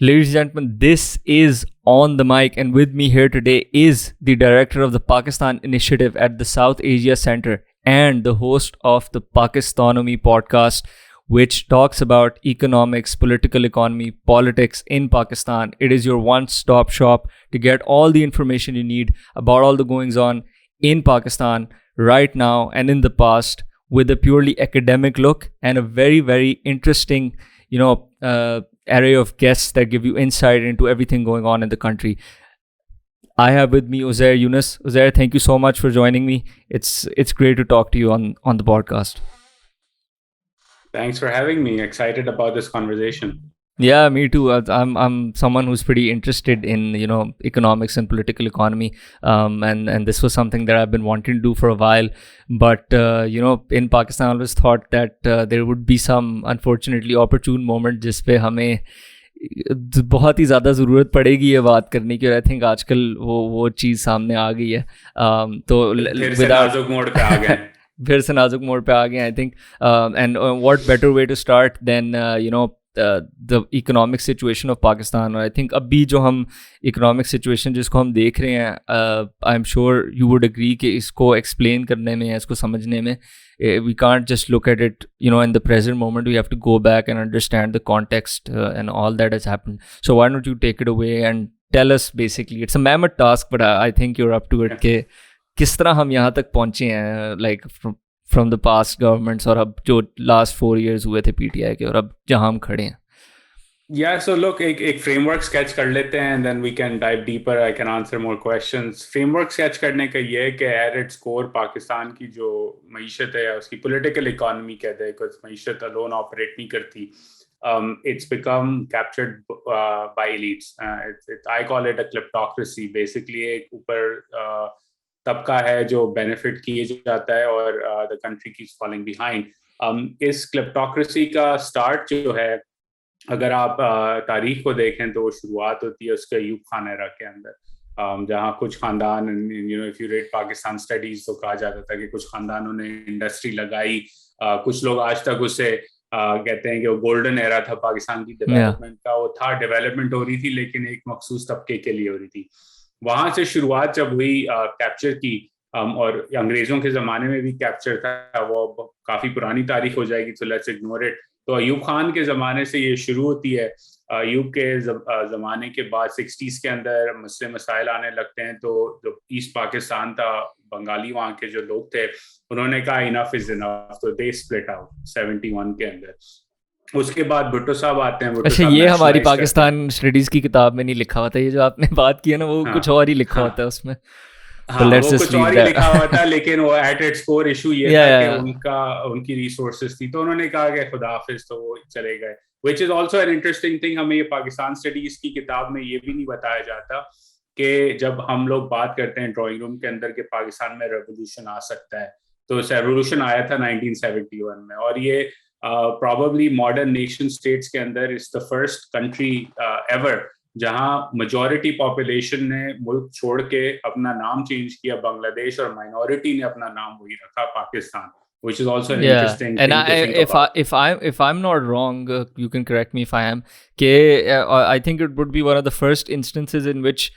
Ladies and gentlemen, this is On the Mic, and with me here today is the director of the Pakistan Initiative at the South Asia Center and the host of the Pakistonomy podcast, which talks about economics, political economy, politics in Pakistan. It is your one-stop shop to get all the information you need about all the goings on in Pakistan right now and in the past, with a purely academic look and a very, very interesting, array of guests that give you insight into everything going on in the country. I have with me Uzair Younus. Uzair, thank you so much for joining me. It's great to talk to you on the podcast. Thanks for having me. Excited about this conversation. Yeah, me too. I'm someone who's pretty interested in economics and political economy, and this was something that I've been wanting to do for a while. But in Pakistan, I always thought that there would be some unfortunately opportune moment जिसपे हमें बहुत ही ज़्यादा ज़रूरत पड़ेगी ये बात करने की, और आई थिंक आजकल वो चीज़ सामने आ गई है. तो फिर से नाजुक मोड़ पे आ गए. फिर से नाजुक मोड़ पे आ गए, I think. And what better way to start then the economic situation of Pakistan. और I think अभी जो हम economic situation जिसको हम देख रहे हैं, I'm sure you would agree कि इसको explain करने में, इसको समझने में, we can't just look at it in the present moment. We have to go back and understand the context and all that has happened. So why don't you take it away and tell us, basically, it's a mammoth task, but I think you're up to it, कि किस तरह हम यहाँ तक पहुँचे हैं, like from the past governments, और अब जो last 4 years हुए थे PTI के, और अब जहाँ हम खड़े हैं. Yeah, so look, एक framework sketch कर लेते हैं, and then we can dive deeper. I can answer more questions. Framework sketch करने का ये है कि at its core पाकिस्तान की जो मईशत है, उसकी political economy कहते हैं, because मईशत alone operate नहीं करती. It's become captured by elites. I call it a kleptocracy. Basically, एक ऊपर तबका है जो बेनिफिट किए जाता है, और the country keeps falling behind. इस क्लेप्टोक्रेसी का स्टार्ट जो है, अगर आप तारीख को देखें तो शुरुआत होती है उसके अयूब खान एरा के अंदर, जहाँ कुछ खानदान, if you read Pakistan studies, तो कहा जाता था कि कुछ खानदानों ने इंडस्ट्री लगाई. कुछ लोग आज तक उसे कहते हैं कि वो गोल्डन एरा था पाकिस्तान की डेवलपमेंट का. वो था, डेवलपमेंट हो रही थी, लेकिन एक मखसूस तबके के लिए हो रही थी. वहां से शुरुआत जब हुई कैप्चर की, और अंग्रेजों के ज़माने में भी कैप्चर था, वो काफ़ी पुरानी तारीख हो जाएगी, तो लेट्स इग्नोर इट. तो अयूब खान के ज़माने से ये शुरू होती है. अयूब के ज़माने के बाद 60s के अंदर मसले मसाइल आने लगते हैं. तो जो ईस्ट पाकिस्तान था, बंगाली वहाँ के जो लोग थे, उन्होंने कहा इनफ इज़ इनफ, तो दे स्प्लिट आउट 71 के अंदर. उसके बाद भुट्टो साहब आते हैं. अच्छा, ये हमारी पाकिस्तान स्टडीज की किताब में नहीं लिखा होता, ये जो आपने बात की है ना, वो कुछ और ही लिखा होता है उसमें. हाँ, वो कुछ और ही लिखा हुआ था, लेकिन वो एट इट्स कोर इशू ये था कि उनकी रिसोर्सेज थी, तो उन्होंने कहा कि खुदा हाफिज, तो वो चले गए. Which is also an interesting thing. हमें ये पाकिस्तान स्टडीज की किताब में ये भी नहीं बताया जाता कि जब हम लोग बात करते हैं ड्राइंग रूम के अंदर कि पाकिस्तान में रेवोल्यूशन आ सकता है, तो रेवोल्यूशन आया था 1971 में, और ये probably modern nation states के अंदर is the first country ever जहां majority population ने मुल्क छोड़ के अपना नाम चेंज किया बांग्लादेश, और minority ने अपना नाम वही रखा Pakistan, which is also an interesting thing to think about. If I'm not wrong, you can correct me if I am, I think it would be one of the first instances in which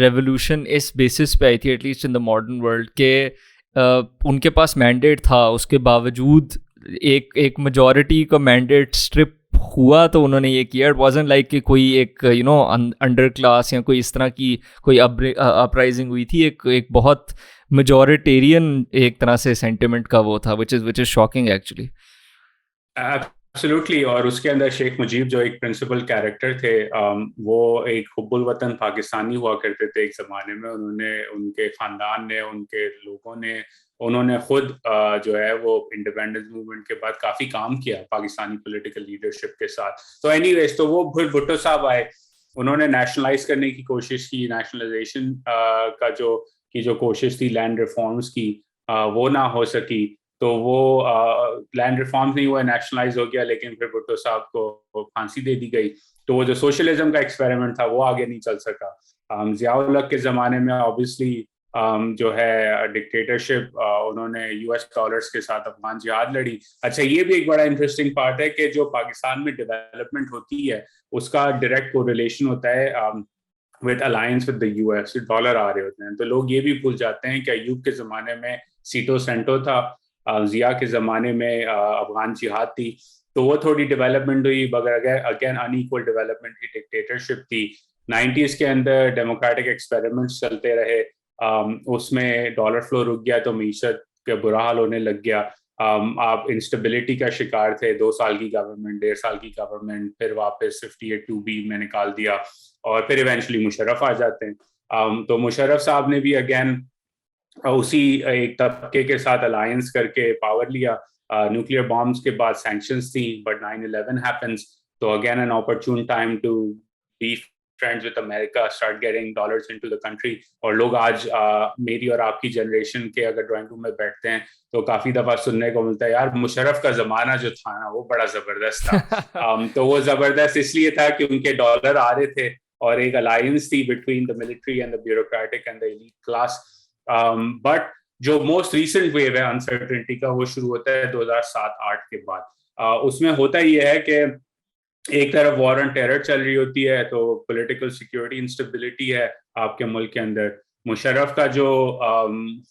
revolution इस basis पे आई थी, at least in the modern world, के उनके पास mandate था, उसके बावजूद एक majority का मैंडेट स्ट्रिप हुआ, तो उन्होंने ये किया. इट वाजंट लाइक कि कोई एक अंडर क्लास या कोई इस तरह की कोई अपराइजिंग हुई थी. एक बहुत मेजॉरिटेरियन एक तरह से सेंटिमेंट का वो था, which is shocking actually. Absolutely. और उसके अंदर शेख मुजीब जो एक प्रिंसिपल कैरेक्टर थे, वो एक हुब्बुल वतन पाकिस्तानी हुआ करते थे एक ज़माने में. उनके ख़ानदान ने, उनके लोगों ने, उन्होंने खुद जो है वो इंडिपेंडेंस मूवमेंट के बाद काफ़ी काम किया पाकिस्तानी पॉलिटिकल लीडरशिप के साथ. तो एनीवेज, तो वो फिर भुट्टो साहब आए, उन्होंने नेशनलाइज करने की कोशिश की. नेशनलाइजेशन का जो कोशिश थी लैंड रिफॉर्म्स की, वो ना हो सकी. तो वो लैंड रिफॉर्म्स नहीं हुआ, नेशनलाइज हो गया, लेकिन फिर भुट्टो साहब को फांसी दे दी गई. तो वो जो सोशलिज्म का एक्सपेरिमेंट था वो आगे नहीं चल सका. ज़िया-उल-हक के ज़माने में ऑब्वियसली जो है डिक्टेटरशिप, उन्होंने US डॉलर्स के साथ अफगान जिहाद लड़ी। अच्छा, ये भी एक बड़ा इंटरेस्टिंग पार्ट है कि जो पाकिस्तान में डेवलपमेंट होती है उसका डायरेक्ट कोरिलेशन होता है with alliance with the US। Dollar आ रहे होते हैं तो लोग ये भी भूल जाते हैं कि अयूब के ज़माने में सीटो सेंटो था, जिया के ज़माने में अफगान जिहाद थी, तो वो थोड़ी डेवलपमेंट हुई, मगर अगेन अनइक्वल डेवलपमेंट की डिक्टेटरशिप थी। 90s के अंदर डेमोक्रेटिक एक्सपेरिमेंट्स चलते रहे, उसमें डॉलर फ्लो रुक गया तो मीशत का बुरा हाल होने लग गया। आप इंस्टेबिलिटी का शिकार थे, 2 साल की गवर्नमेंट, 1.5 साल की गवर्नमेंट, फिर वापस 58(2)B में निकाल दिया और फिर इवेंचुअली मुशर्रफ आ जाते हैं। तो मुशर्रफ साहब ने भी अगेन उसी एक तबके के साथ अलायंस करके पावर लिया। न्यूक्लियर बॉम्ब्स के बाद सैंक्शंस थी, बट 9/11 हैपेंस, तो again an opportune time to be friends with America, start getting dollars into the country. और लोग आज मेरी और आपकी जनरेशन के अगर ड्राइंग रूम में बैठते हैं तो काफी दफा सुनने को मिलता है, यार मुशर्रफ का जमाना जो था ना वो बड़ा जबरदस्त था। तो वो जबरदस्त इसलिए था कि उनके डॉलर आ रहे थे और एक अलायंस थी between the military and the bureaucratic and the elite class. But जो मोस्ट रिसेंट वेव है अनसर्टेनिटी का वो शुरू होता है 2007-8 के बाद। उसमें होता ही है कि एक तरफ वॉर ऑन टेरर चल रही होती है, तो पॉलिटिकल सिक्योरिटी इंस्टेबिलिटी है आपके मुल्क के अंदर। मुशर्रफ का जो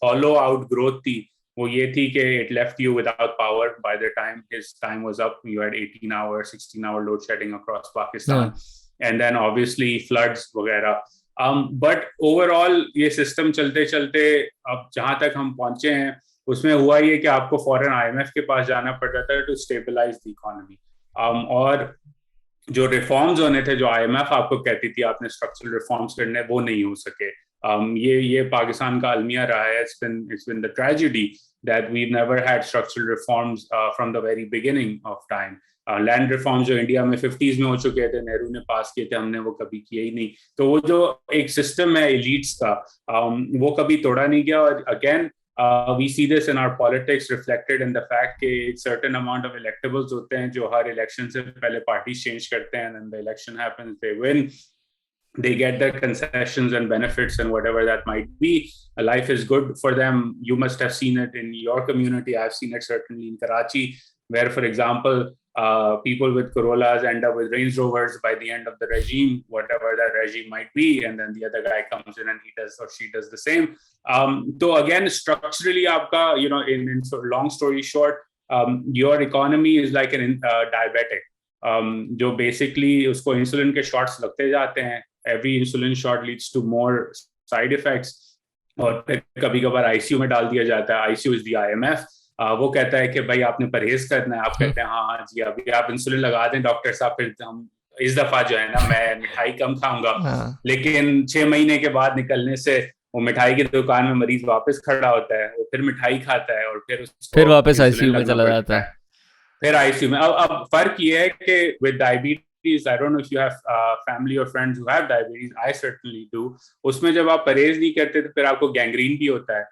हॉलो आउट ग्रोथ थी वो ये थी कि it left you without power by the time his time was up. You had 18 hour 16 hour load shedding across Pakistan and then obviously floods वगैरह। बट ओवरऑल ये सिस्टम चलते चलते अब जहां तक हम पहुंचे हैं उसमें हुआ ये कि आपको फॉरेन IMF के पास जाना पड़ता था टू स्टेबलाइज द इकोनॉमी। और जो रिफॉर्म्स होने थे, जो IMF आपको कहती थी आपने स्ट्रक्चरल रिफॉर्म्स करने, वो नहीं हो सके। ये पाकिस्तान का अलमिया रहा है। It's been the tragedy that we've never had structural reforms from the very beginning of time. Land reforms जो इंडिया में 50s में हो चुके थे, नेहरू ने पास किए थे, हमने वो कभी किए ही नहीं। तो वो जो एक सिस्टम है एलीट्स का, वो कभी तोड़ा नहीं गया। और again we see this in our politics reflected in the fact कि certain amount of electables होते हैं जो हर election से पहले parties change करते हैं, and then the election happens, they win, they get their concessions and benefits and whatever that might be. Life is good for them. You must have seen it in your community. I've seen it certainly in Karachi, where, for example, people with Corollas end up with Range Rovers by the end of the regime, whatever that regime might be, and then the other guy comes in and he does or she does the same. So again, structurally, aapka, in long story short, your economy is like an diabetic, जो basically उसको insulin के shots लगते जाते हैं. Every insulin shot leads to more side effects, और फिर कभी कभार ICU में डाल दिया जाता है. ICU is the IMF. वो कहता है कि भाई आपने परहेज करना है. आप कहते हैं हाँ जी, अभी आप इंसुलिन लगा दें डॉक्टर साहब, फिर हम इस दफा जो है ना मैं मिठाई कम खाऊंगा. लेकिन 6 महीने के बाद निकलने से वो मिठाई की दुकान में मरीज वापस खड़ा होता है, वो फिर मिठाई खाता है और फिर वापस ICU में चला जाता है. फिर ICU में. अब फर्क ये है कि with diabetes, I don't know if you have family or friends who have diabetes, I certainly do. उसमें जब आप परहेज नहीं करते तो फिर आपको गैंग्रीन भी होता है,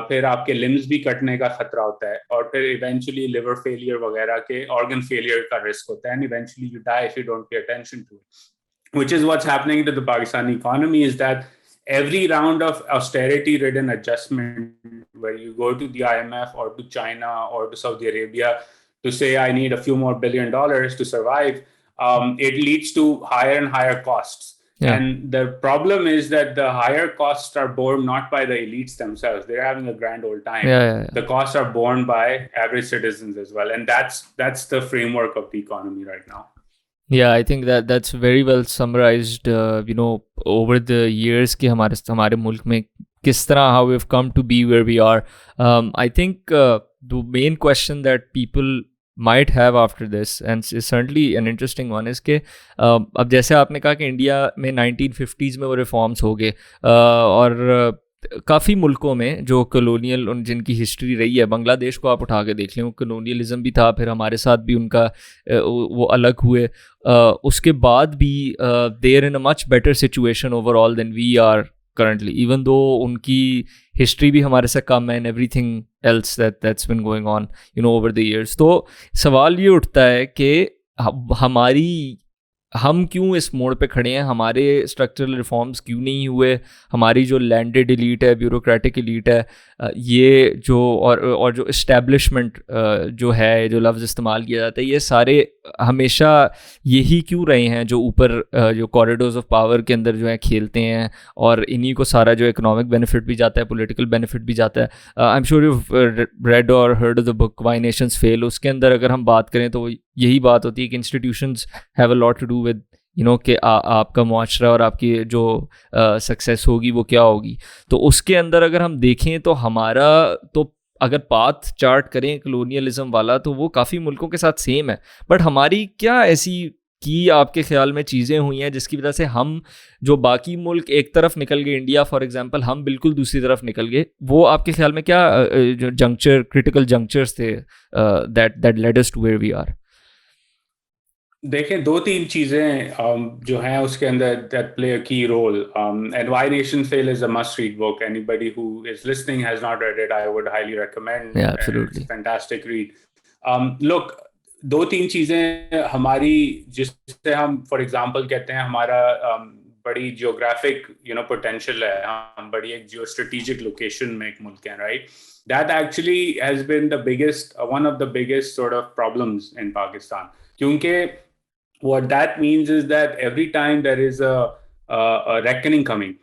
फिर आपके लिम्स भी कटने का खतरा होता है, और फिर इवेंचुअली लिवर फेलियर वगैरह के ऑर्गन फेलियर का रिस्क होता है, and eventually you die if you don't pay attention to it. Which is what's happening to the Pakistani economy, is that every round of austerity ridden adjustment where you go to the IMF or to China or to Saudi Arabia to say I need a few more $1 billion to survive, it leads to higher and higher costs. Yeah. And the problem is that the higher costs are borne not by the elites themselves. They're having a grand old time. Yeah. The costs are borne by average citizens as well. And that's the framework of the economy right now. Yeah, I think that's very well summarized, over the years कि हमारे मुल्क में किस तरह how we've come to be where we are. I think the main question that people might have after this, and it's certainly an interesting one, is कि अब जैसे आपने कहा कि इंडिया में 1950s में वो रिफॉर्म्स हो गए, और काफ़ी मुल्कों में जो कॉलोनियल जिनकी हिस्ट्री रही है, बांग्लादेश को आप उठा के देख लें, वो कॉलोनियलिज्म भी था, फिर हमारे साथ भी उनका वो अलग हुए, उसके बाद भी they are in a much better situation overall than we are currently, even though उनकी हिस्ट्री भी हमारे से कम है and everything else that's been going on over the years. तो सवाल ये उठता है कि हम क्यों इस मोड़ पे खड़े हैं, हमारे स्ट्रक्चरल रिफॉर्म्स क्यों नहीं हुए, हमारी जो लैंडेड एलीट है, ब्यूरोक्रेटिक एलीट है, ये जो और जो इस्टेब्लिशमेंट जो है, जो लफ्ज़ इस्तेमाल किया जाता है, ये सारे हमेशा यही क्यों रहे हैं जो ऊपर जो कॉरिडोर्स ऑफ पावर के अंदर जो है खेलते हैं, और इन्हीं को सारा जो इकोनॉमिक बेनिफिट भी जाता है, पॉलिटिकल बेनिफिट भी जाता है. I am sure you read और heard of the book why nations fail. उसके अंदर अगर हम बात करें तो यही बात होती है कि institutions have a lot to do with कि आपका मुआशरा और आपकी जो सक्सेस होगी वो क्या होगी. तो उसके अंदर अगर हम देखें तो हमारा तो अगर पाथ चार्ट करें कलोनियलिज्म वाला तो वो काफ़ी मुल्कों के साथ सेम है. बट हमारी क्या ऐसी की आपके ख्याल में चीज़ें हुई हैं जिसकी वजह से हम जो बाकी मुल्क एक तरफ निकल गए, इंडिया फॉर एग्जांपल, हम बिल्कुल दूसरी तरफ निकल गए, वो आपके ख्याल में क्या जो जंक्चर, क्रिटिकल जंक्चर्स थे that led us to where we are? देखें, दो तीन चीजें जो हैं उसके अंदर that play a key role. And Why Nations Fail is a must-read book. Anybody who is listening has not read it, I would highly recommend. Yeah, And absolutely. it's a fantastic read. Look, दो तीन चीजें हमारी, जिससे हम for example कहते हैं हमारा बड़ी जियोग्राफिक पोटेंशियल है, हम बड़ी एक जियो स्ट्रेटेजिक लोकेशन में एक मुल्क है, right? That actually has been the biggest, one of the biggest sort of problems in Pakistan. क्योंकि what that means is that every time there is a reckoning coming,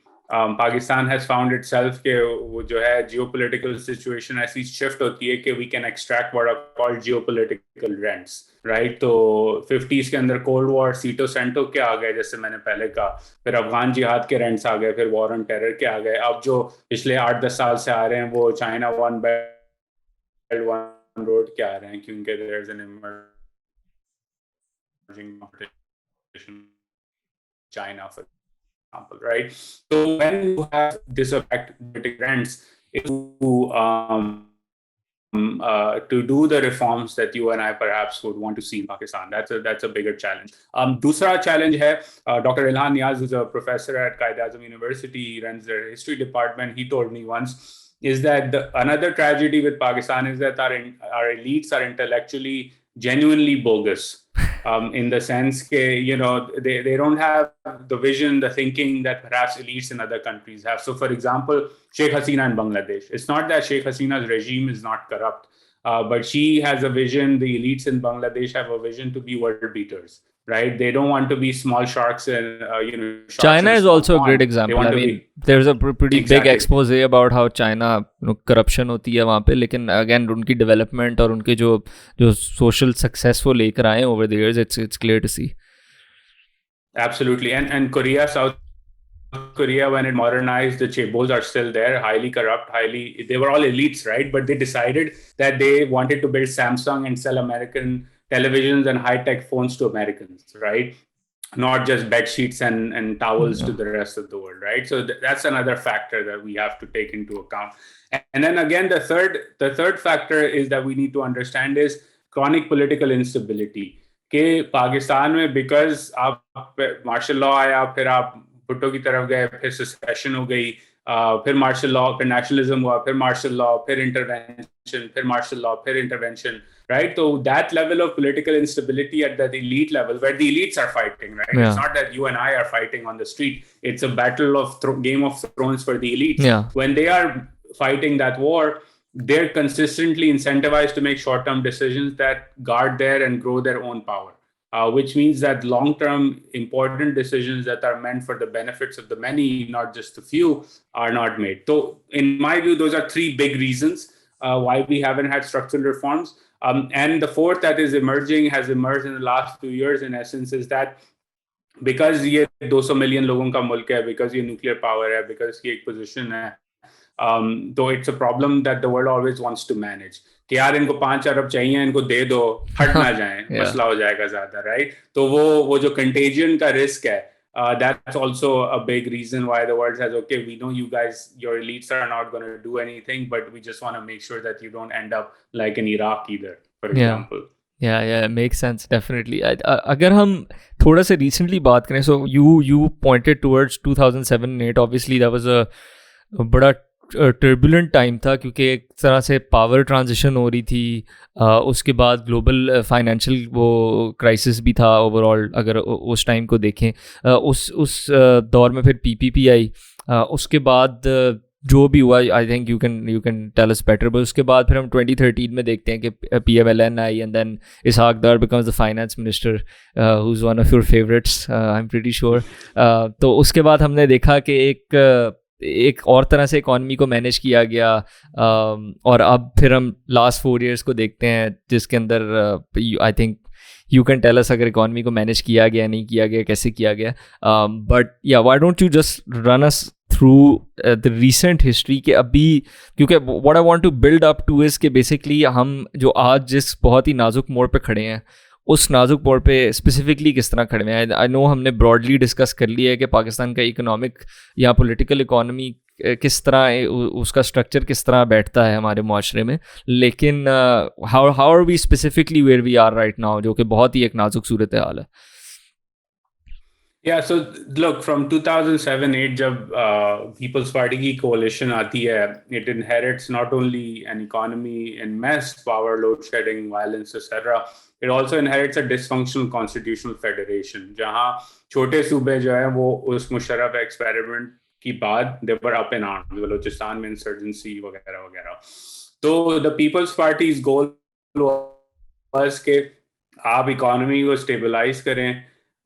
Pakistan has found itself कि वो जो है geopolitical situation ऐसी shift होती है कि we can extract what are called geopolitical rents, right? तो 50s के अंदर Cold War सीटो सेंटो के आ गए, जैसे मैंने पहले कहा, फिर अफगान जिहाद के rents आ गए, फिर war on terror के आ गए, अब जो पिछले 8-10 साल से आ रहे हैं वो China one belt one road के आ रहे हैं, क्योंकि there is an emerging competition, China, for example, right? So when you have this effect, rents, to do the reforms that you and I perhaps would want to see in Pakistan, that's a bigger challenge. दूसरा challenge है, Dr. Ilhan Niaz, who's a professor at Quaid-e-Azam University, he runs their history department. He told me once is that another tragedy with Pakistan is that our elites are intellectually genuinely bogus. In the sense that they don't have the vision, the thinking that perhaps elites in other countries have. So, for example, Sheikh Hasina in Bangladesh. It's not that Sheikh Hasina's regime is not corrupt, but she has a vision. The elites in Bangladesh have a vision to be world beaters, right? They don't want to be small sharks and sharks China is also a great example. I mean, there's a pretty big expose about how China corruption होती है वहाँ पे, लेकिन again उनकी development और उनके जो social success वो लेकर आए over the years, it's clear to see. Absolutely. And Korea, South Korea, when it modernized, the chaebols are still there, highly corrupt, they were all elites, right? But they decided that they wanted to build Samsung and sell American televisions and high-tech phones to Americans, right? Not just bed sheets and towels to the rest of the world, right? So that's another factor that we have to take into account. And then again, the third factor is that we need to understand is chronic political instability. कि पाकिस्तान में because आप martial law आया, फिर आप भुट्टो की तरफ गए, फिर secession हो गई, फिर martial law, फिर nationalism हुआ, फिर martial law, फिर intervention, फिर martial law, फिर intervention, right? So that level of political instability at that elite level, where the elites are fighting, right? Yeah. It's not that you and I are fighting on the street. It's a battle of Game of Thrones for the elites. Yeah. When they are fighting that war, they're consistently incentivized to make short-term decisions that guard their and grow their own power, which means that long-term important decisions that are meant for the benefits of the many, not just the few, are not made. So in my view, those are three big reasons why we haven't had structural reforms. And the fourth that has emerged in the last 2 years, in essence, is that because ये 200 million लोगों का मुल्क है, because ये nuclear power है, because ये एक position है, तो it's a problem that the world always wants to manage. कि यार इनको 5 अरब चाहिए, इनको दे दो, हट ना जाए, मसला हो जाएगा ज़्यादा, right? तो वो जो contagion का risk है, that's also a big reason why the world says, okay, we know you guys, your elites are not going to do anything, but we just want to make sure that you don't end up like in Iraq either, for example. Yeah, makes sense, definitely. अगर हम थोड़ा सा recently बात करें, so you pointed towards 2007 and 8, obviously that was a बड़ा turbulent time था, क्योंकि एक तरह से पावर ट्रांजिशन हो रही थी, उसके बाद ग्लोबल फाइनेंशियल वो क्राइसिस भी था ओवरऑल, अगर उस टाइम को देखें। उस दौर में फिर पीपीपी आई, उसके बाद जो भी हुआ, I think you can tell us better. But उसके बाद फिर हम 2013 में देखते हैं कि PML-N आई, एंड देन इसहाक दार becomes the finance minister, who is one of your favourites, I am pretty sure. तो उसके बाद हमने देखा कि एक और तरह से इकॉनमी को मैनेज किया गया, और अब फिर हम लास्ट 4 years को देखते हैं, जिसके अंदर I think you can tell us अगर इकॉनमी को मैनेज किया गया, नहीं किया गया, कैसे किया गया। बट या why don't you just run us through the recent history के अभी, क्योंकि what I want to build up to is कि बेसिकली हम जो आज जिस बहुत ही नाजुक मोड़ पे खड़े हैं, उस नाजुक मोड़ पे स्पेसिफिकली किस तरह खड़े हैं। आई नो हमने ब्रॉडली डिस्कस कर लिया है कि पाकिस्तान का इकोनॉमिक या पॉलिटिकल इकोनॉमी किस तरह, उसका स्ट्रक्चर किस तरह बैठता है हमारे मुआशरे में, लेकिन how are we specifically where we are right now, जो कि बहुत ही एक नाजुक सूरत हाल है। Yeah, so look, from 2007-8 जब People's Party की coalition आती है, it inherits not only an economy in mess, power, load shedding, violence, etc. It also inherits a dysfunctional constitutional federation, जहाँ छोटे सूबे जो है वो उस मुशर्रफ एक्सपेरिमेंट की बाद they were up in arms, Balochistan में इंसर्जेंसी वगैरह वगैरह। तो the People's Party's goal was कि आप इकोनॉमी को स्टेबलाइज करें,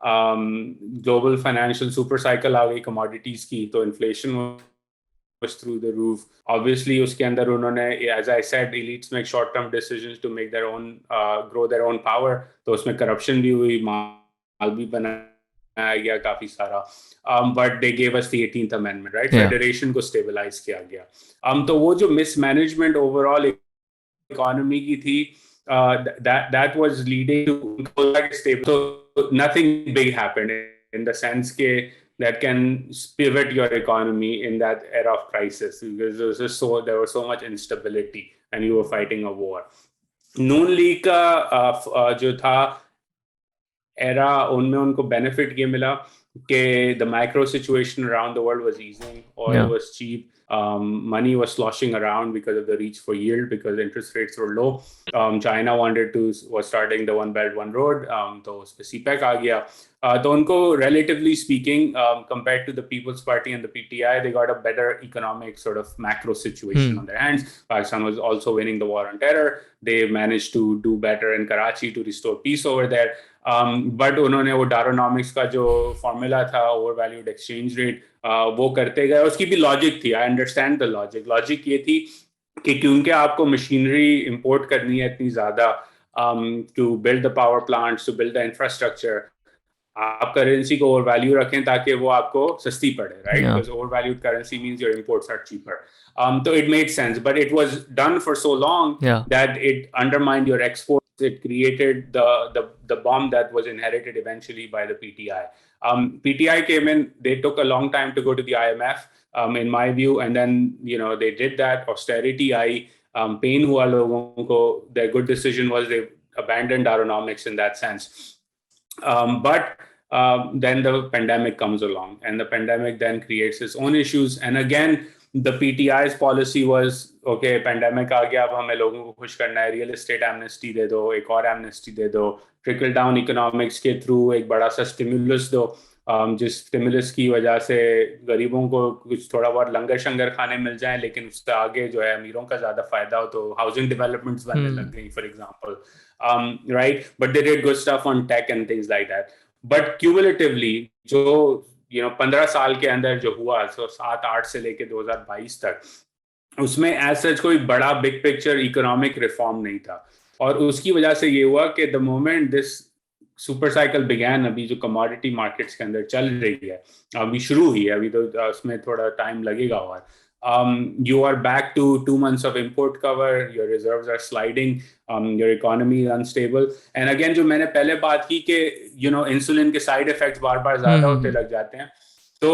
ग्लोबल फाइनेंशियल सुपर साइकिल आ गई कमोडिटीज की, तो inflation was through the roof. Obviously उसके अंदर उन्होंने, as I said, elites make short term decisions to make their own grow their own power, तो उसमें करप्शन भी हुई, माल भी बनाया गया काफी सारा, but they gave us the 18th amendment, right? Federation को स्टेबलाइज किया गया। तो वो जो मिसमैनेजमेंट ओवरऑल इकोनॉमी की थी, that was leading to stable. So nothing big happened in the sense that can pivot your economy in that era of crisis, because there was so much instability and you were fighting a war. Noon league का जो था era, उनमें उनको benefit ये मिला कि the macro situation around the world was easing, oil was cheap, money was sloshing around because of the reach for yield, because interest rates were low. China was starting the One Belt One Road, तो उस पे CPEC आ गया। तो उनको relatively speaking, compared to the People's Party and the PTI, they got a better economic sort of macro situation on their hands. Pakistan was also winning the war on terror. They managed to do better in Karachi to restore peace over there. But उन्होंने वो डारोनॉमिक्स का जो formula था, over valued exchange rate, वो करते गए। उसकी भी लॉजिक थी, आई अंडरस्टैंड द लॉजिक ये थी कि क्योंकि आपको मशीनरी इंपोर्ट करनी है इतनी ज़्यादा, to build the power plants, to build the infrastructure, आप करेंसी को ओवर वैल्यू रखें ताकि वो आपको सस्ती पड़े, right? Because overvalued currency means your imports are cheaper. So it made sense, but it was done for so long that it undermined your exports. It created the bomb that was inherited eventually by the PTI. PTI came in, they took a long time to go to the IMF, in my view, and then they did that. Austerity I, pain हुआ लोगों को. Their good decision was they abandoned Daronomics in that sense. But then the pandemic comes along, and the pandemic then creates its own issues. And again, the PTI's policy was, okay, pandemic आ गया, अब हमें लोगों को खुश करना है, real estate amnesty दे दो, एक और एमनेस्टी दे दो, ट्रिकल डाउन इकोनॉमिक्स के थ्रू एक बड़ा सा स्टिमुलस दो, जिस स्टिमुलस की वजह से गरीबों को कुछ थोड़ा बहुत लंगर शंगर खाने मिल जाए, लेकिन उससे आगे जो है अमीरों का ज़्यादा फायदा हो, तो हाउसिंग डेवलपमेंट्स बनने लग गई, for example, right? But they did good stuff on tech and things like that. But cumulatively, जो 15 साल के अंदर जो हुआ, so 7-8 से लेके 2022 तक, उसमें एज सच कोई बड़ा बिग पिक्चर इकोनॉमिक रिफॉर्म नहीं था. और उसकी वजह से ये हुआ कि the moment this super cycle began, अभी जो कमोडिटी मार्केट्स के अंदर चल रही है, अभी शुरू हुई है, अभी तो उसमें थोड़ा टाइम लगेगा, और you are back to 2 months of import cover, your reserves are sliding, your economy is unstable. And again, जो मैंने पहले बात की कि इंसुलिन के साइड इफेक्ट्स बार बार ज्यादा होते लग जाते हैं. तो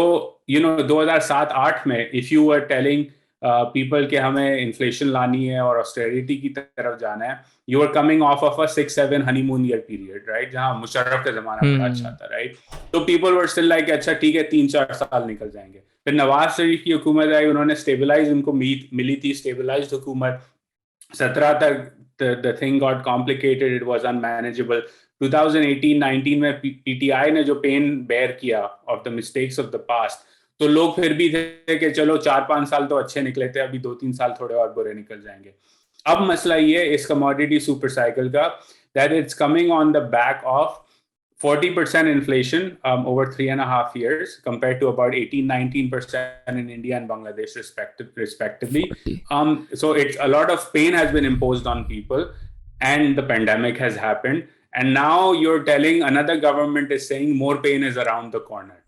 2007-8 में if you were telling people के हमें इन्फ्लेशन लानी है और ऑस्टेरिटी की तरफ जाना है, you are coming off off a 6-7 honeymoon year period, right, जहां मुशर्रफ का जमाना बड़ा अच्छा था, राइट. तो पीपल वर स्टिल लाइक अच्छा ठीक है 3-4 साल निकल जाएंगे. फिर नवाज शरीफ की हुकूमत आई, उन्होंने स्टेबलाइज, उनको मिली थी स्टेबलाइज हुकूमत. 17 तक the thing got complicated, it was unmanageable. 2018-19 में पीटीआई ने जो पेन बेयर किया of the mistakes of the past, तो लोग फिर भी थे कि चलो 4-5 साल तो अच्छे निकले थे, अभी 2-3 साल थोड़े और बुरे निकल जाएंगे. अब मसला ये इस कमोडिटी सुपर साइकिल का, that it's coming on the back of 40% inflation over 3.5 years compared to about 18-19% in India and Bangladesh respectively. So it's a lot of pain has been imposed on people, and the pandemic has happened. And now you're telling another government is saying more pain is around the corner.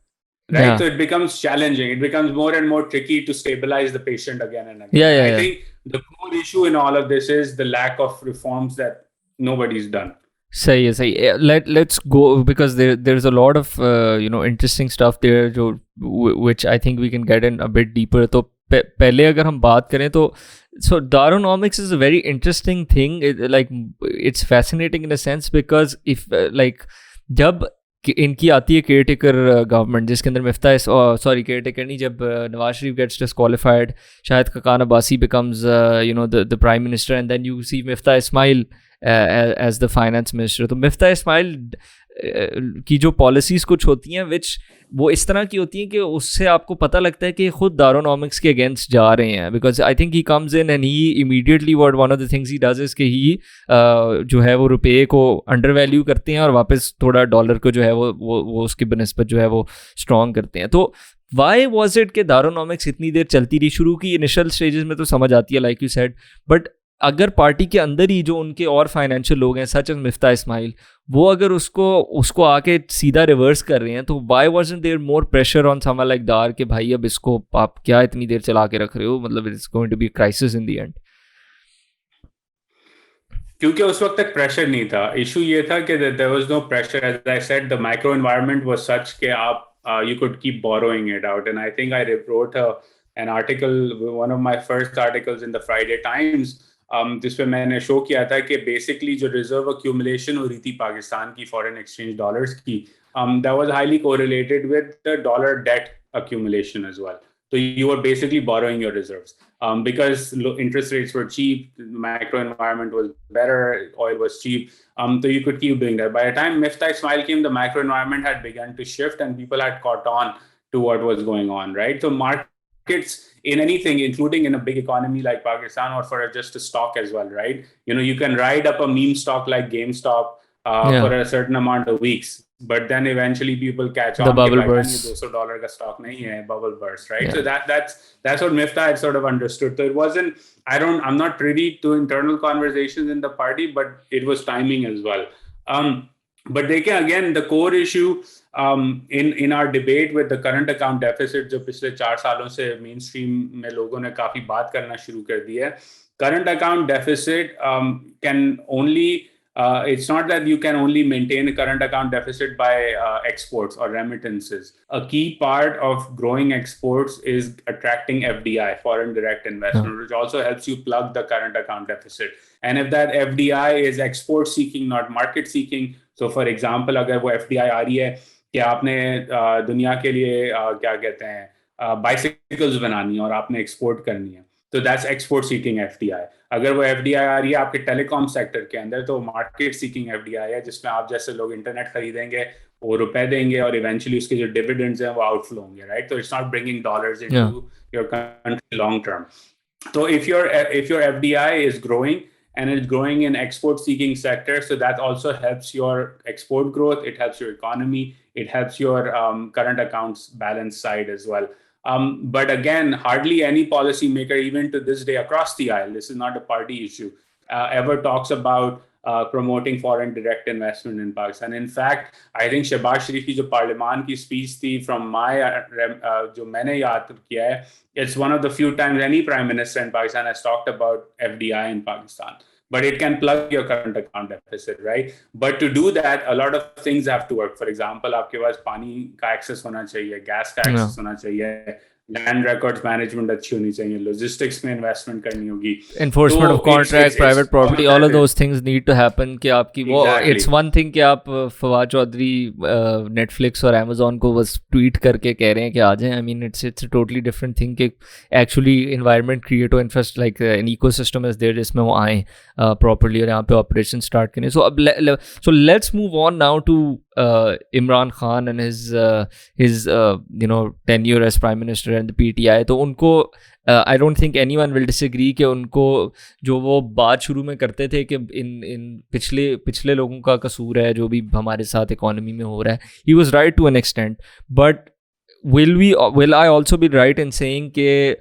Right? Yeah. So it becomes challenging. It becomes more and more tricky to stabilize the patient again and again. I think the core issue in all of this is the lack of reforms that nobody's done. सही है. Let's go because there's a lot of interesting stuff there जो which I think we can get in a bit deeper. तो पहले अगर हम बात करें तो so Daronomics is a very interesting thing. It's fascinating in a sense because if जब इनकी आती है केयर टेकर गवर्नमेंट जिसके अंदर मिफ्ता केयर टेकर नहीं, जब नवाज शरीफ गेट्स डिस्क्वालिफाइड, शायद Khaqan Abbasi becomes the prime minister and then you see Miftah Ismail as the finance minister. तो मिफ्ता इस्माइल की जो पॉलिसीज़ कुछ होती हैं विच वो इस तरह की होती हैं कि उससे आपको पता लगता है कि खुद दारोनॉमिक्स के अगेंस्ट जा रहे हैं. Because I think he comes in and he immediately one of the things he does is कि ही जो है वो रुपये को अंडर वैल्यू करते हैं और वापस थोड़ा डॉलर को जो है वो उसकी बनस्बत जो है वो स्ट्रॉन्ग करते हैं. तो वाई वॉज इट कि दारोनॉमिक्स इतनी देर चलती रही? शुरू की इनिशियल स्टेजेस में तो समझ आती है लाइक यू सेड, बट अगर पार्टी के अंदर ही जो उनके और फाइनेंशियल लोग हैं सच एज मिफ्ता इस्माइल, वो अगर उसको आके सीधा रिवर्स कर रहे हैं, तो why wasn't there more pressure on someone like Dar कि भाई अब इसको आप क्या इतनी देर चला के रख रहे हो, मतलब it's going to be crisis in the end? क्योंकि उस वक्त तक प्रेशर नहीं था. इशू ये था कि there was no pressure. As I said, the micro environment was such कि आप you could keep borrowing it out. And I think I wrote an article, one of my first articles in the Friday Times, जिसपे मैंने show किया था कि basically जो reserve accumulation हो रही थी पाकिस्तान की फॉरेन एक्सचेंज डॉलर्स की, that was highly correlated with the dollar debt accumulation as well. So you were basically borrowing your reserves because interest rates were cheap, the macro environment was better, oil was cheap, so you could keep doing that. By the time Miftah Ismail came, the macro environment had begun to shift and people had caught on to what was going on, right? So markets in anything, including in a big economy like Pakistan, or for just a stock as well, right? You can ride up a meme stock like GameStop for a certain amount of weeks, but then eventually people catch on. The bubble burst. $200 का stock नहीं है, bubble burst, right? So that's what Miftah had sort of understood. So it wasn't. I'm not privy to internal conversations in the party, but it was timing as well. But again, the core issue in our debate with the current account deficit, जो पिछले 4 सालों से mainstream में लोगों ने काफी बात करना शुरू कर दी है. Current account deficit can only it's not that you can only maintain a current account deficit by exports or remittances. A key part of growing exports is attracting FDI, foreign direct investment, which also helps you plug the current account deficit. And if that FDI is export seeking, not market seeking, so for example, अगर वो FDI आ रही है कि आपने दुनिया के लिए क्या कहते हैं बाइसिकल्स बनानी है और आपने एक्सपोर्ट करनी है, तो दैट्स एक्सपोर्ट सीकिंग FDI. अगर वो FDI आ रही है आपके टेलीकॉम सेक्टर के अंदर, तो मार्केट सीकिंग FDI है, जिसमें आप जैसे लोग इंटरनेट खरीदेंगे, वो रुपए देंगे और इवेंचुअली उसके जो डिविडेंड्स हैं वो आउटफ्लो होंगे, राइट? तो it's not bringing dollars into your country long term. So if your FDI is growing and it's growing in export seeking sector, so that also helps your export growth, it helps your economy, it helps your current accounts balance side as well. But again, hardly any policymaker, even to this day across the aisle, this is not a party issue, ever talks about promoting foreign direct investment in Pakistan. In fact, I think Shehbaz Sharif की जो पार्लियामान की speech थी, from my जो मैंने याद किया है, it's one of the few times any prime minister in Pakistan has talked about FDI in Pakistan. But it can plug your current account deficit, right? But to do that, a lot of things have to work. For example, आपके पास पानी का access होना चाहिए, gas का access होना चाहिए, land records management अच्छी होनी चाहिए, लॉजिस्टिक्स में इन्वेस्टमेंट करनी होगी, enforcement of contract, private property, all of those things need to happen कि आपकी वो Exactly. it's one thing कि आप फवाद चौधरी Netflix और Amazon को बस ट्वीट करके कह रहे हैं कि आ जाएं. I mean it's a totally different thing कि actually environment create हो, infest like an ecosystem is there जिसमें वो आएं properly और यहाँ पे operation start करें. So अब so let's move on now to Imran Khan and his tenure as prime minister and the PTI. तो उनको I don't think anyone will disagree कि उनको जो वो बात शुरू में करते थे कि इन पिछले लोगों का कसूर है जो भी हमारे साथ इकोनॉमी में हो रहा है. He was right to an extent, but will I also be right in saying कि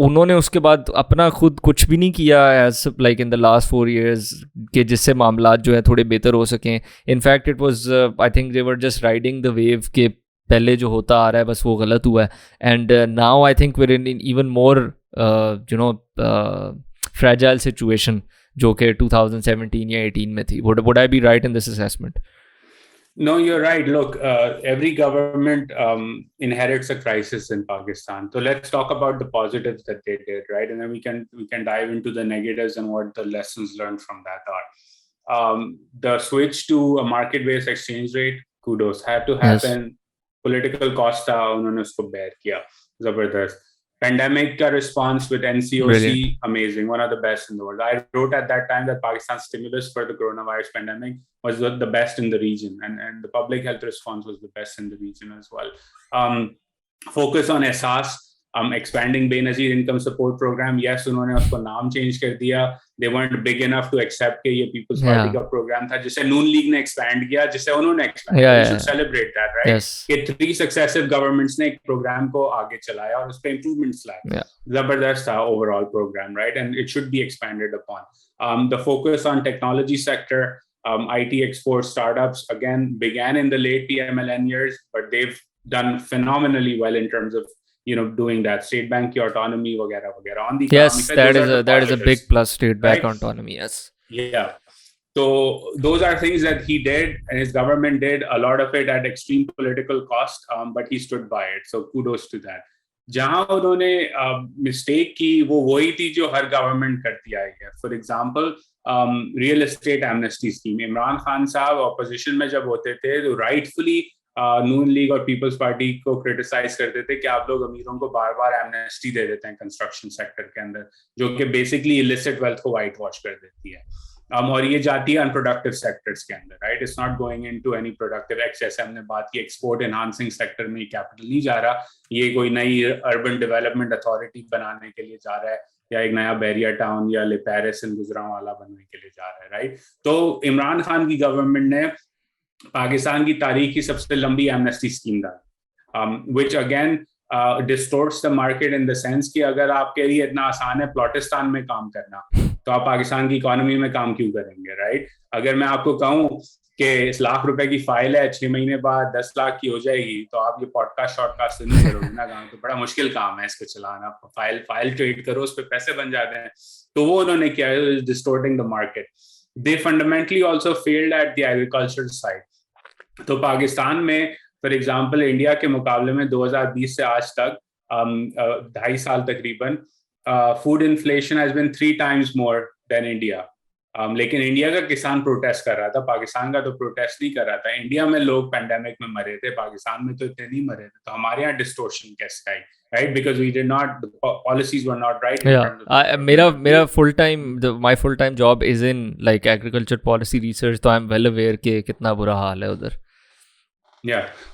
उन्होंने उसके बाद अपना खुद कुछ भी नहीं किया as like in the last 4 years के जिससे मामला जो है थोड़े बेहतर हो सकें. In fact it was I think they were just riding the wave के पहले जो होता आ रहा है बस वो गलत हुआ है. And now I think we're in even more fragile situation जो कि 2017 या 18 में थी. Would I be right in this assessment? No, you're right. Look, every government inherits a crisis in Pakistan. So let's talk about the positives that they did, right? And then we can dive into the negatives and what the lessons learned from that are. The switch to a market-based exchange rate, kudos, had to happen. Yes. Political cost था, उन्होंने उसको bear किया, जबरदस्त. Pandemic का response with NCOC, brilliant. Amazing, one of the best in the world. I wrote at that time that Pakistan's stimulus for the coronavirus pandemic was the best in the region, and the public health response was the best in the region as well. Focus on Ehsaas, expanding Benazir income support program. Yes, उन्होंने उसको नाम change कर दिया. They weren't big enough to accept कि ये People's Party का program था, जिसे नून लीग ने expand किया, जिसे उन्होंने expand किया. We should celebrate that, right? Yes. कि 3 successive governments ने एक program को आगे चलाया और उस पे improvements लाए. जबरदस्त था overall program, right? And it should be expanded upon. The focus on technology sector, IT export startups again began in the late PML-N years, but they've done phenomenally well in terms of doing that. State Bank की autonomy वगैरह वगैरह on the yes, that is a big plus. State Bank right? Autonomy, yes. Yeah. So those are things that he did and his government did. A lot of it at extreme political cost, but he stood by it. So kudos to that. जहाँ उन्होंने mistake की वो वही थी जो हर government करती आई है. For example, real estate amnesty scheme. Imran Khan साहब opposition में जब होते थे तो rightfully नून लीग और पीपल्स पार्टी को क्रिटिसाइज करते थे कि आप लोग अमीरों को बार बार एमनेस्टी दे देते हैं कंस्ट्रक्शन सेक्टर के अंदर, जो कि बेसिकली इलिसिट वेल्थ को वाइट वॉश कर देती है. और ये जाती है अनप्रोडक्टिव सेक्टर्स के अंदर, right? It's not going into any productive. जैसे हमने बात की एक्सपोर्ट एनहांसिंग सेक्टर में कैपिटल नहीं जा रहा, ये कोई नई अर्बन डेवलपमेंट अथॉरिटी बनाने के लिए जा रहा है या एक नया बैरियर टाउन या पेरिस इन गुजरांवाला बनने के लिए जा रहा है, राइट? तो इमरान खान की गवर्नमेंट ने पाकिस्तान की तारीख की सबसे लंबी एमनेस्टी स्कीम डाली, which again distorts the market in the sense कि अगर आपके लिए इतना आसान है प्लॉटिस्तान में काम करना तो आप पाकिस्तान की इकोनॉमी में काम क्यों करेंगे, राइट? अगर मैं आपको कहूँ कि इस लाख रुपए की फाइल है 6 महीने बाद 10 लाख की हो जाएगी तो आप ये पॉडकास्ट शॉर्टकास्ट नहीं करोगे ना, काम तो बड़ा मुश्किल काम है इसको चलाना. फाइल ट्रेड करो, उस पर पैसे बन जाते हैं. तो वो उन्होंने किया, distorting the market. They fundamentally also failed at the agricultural side. तो पाकिस्तान में फॉर एग्जांपल इंडिया के मुकाबले में 2020 से आज तक 2.5 साल तकरीबन food inflation has been 3 times more than India. लेकिन इंडिया का किसान प्रोटेस्ट कर रहा था, पाकिस्तान का तो प्रोटेस्ट नहीं कर रहा था. इंडिया में लोग पैंडेमिक में मरे थे, पाकिस्तान में तो इतने नहीं मरे थे. तो हमारे यहाँ डिस्टोर्शन कैसे आई, right? Because we did not, the policies were not right. मेरा my full time job is in like agriculture policy research, तो I'm well aware कि कितना बुरा हाल है उधर.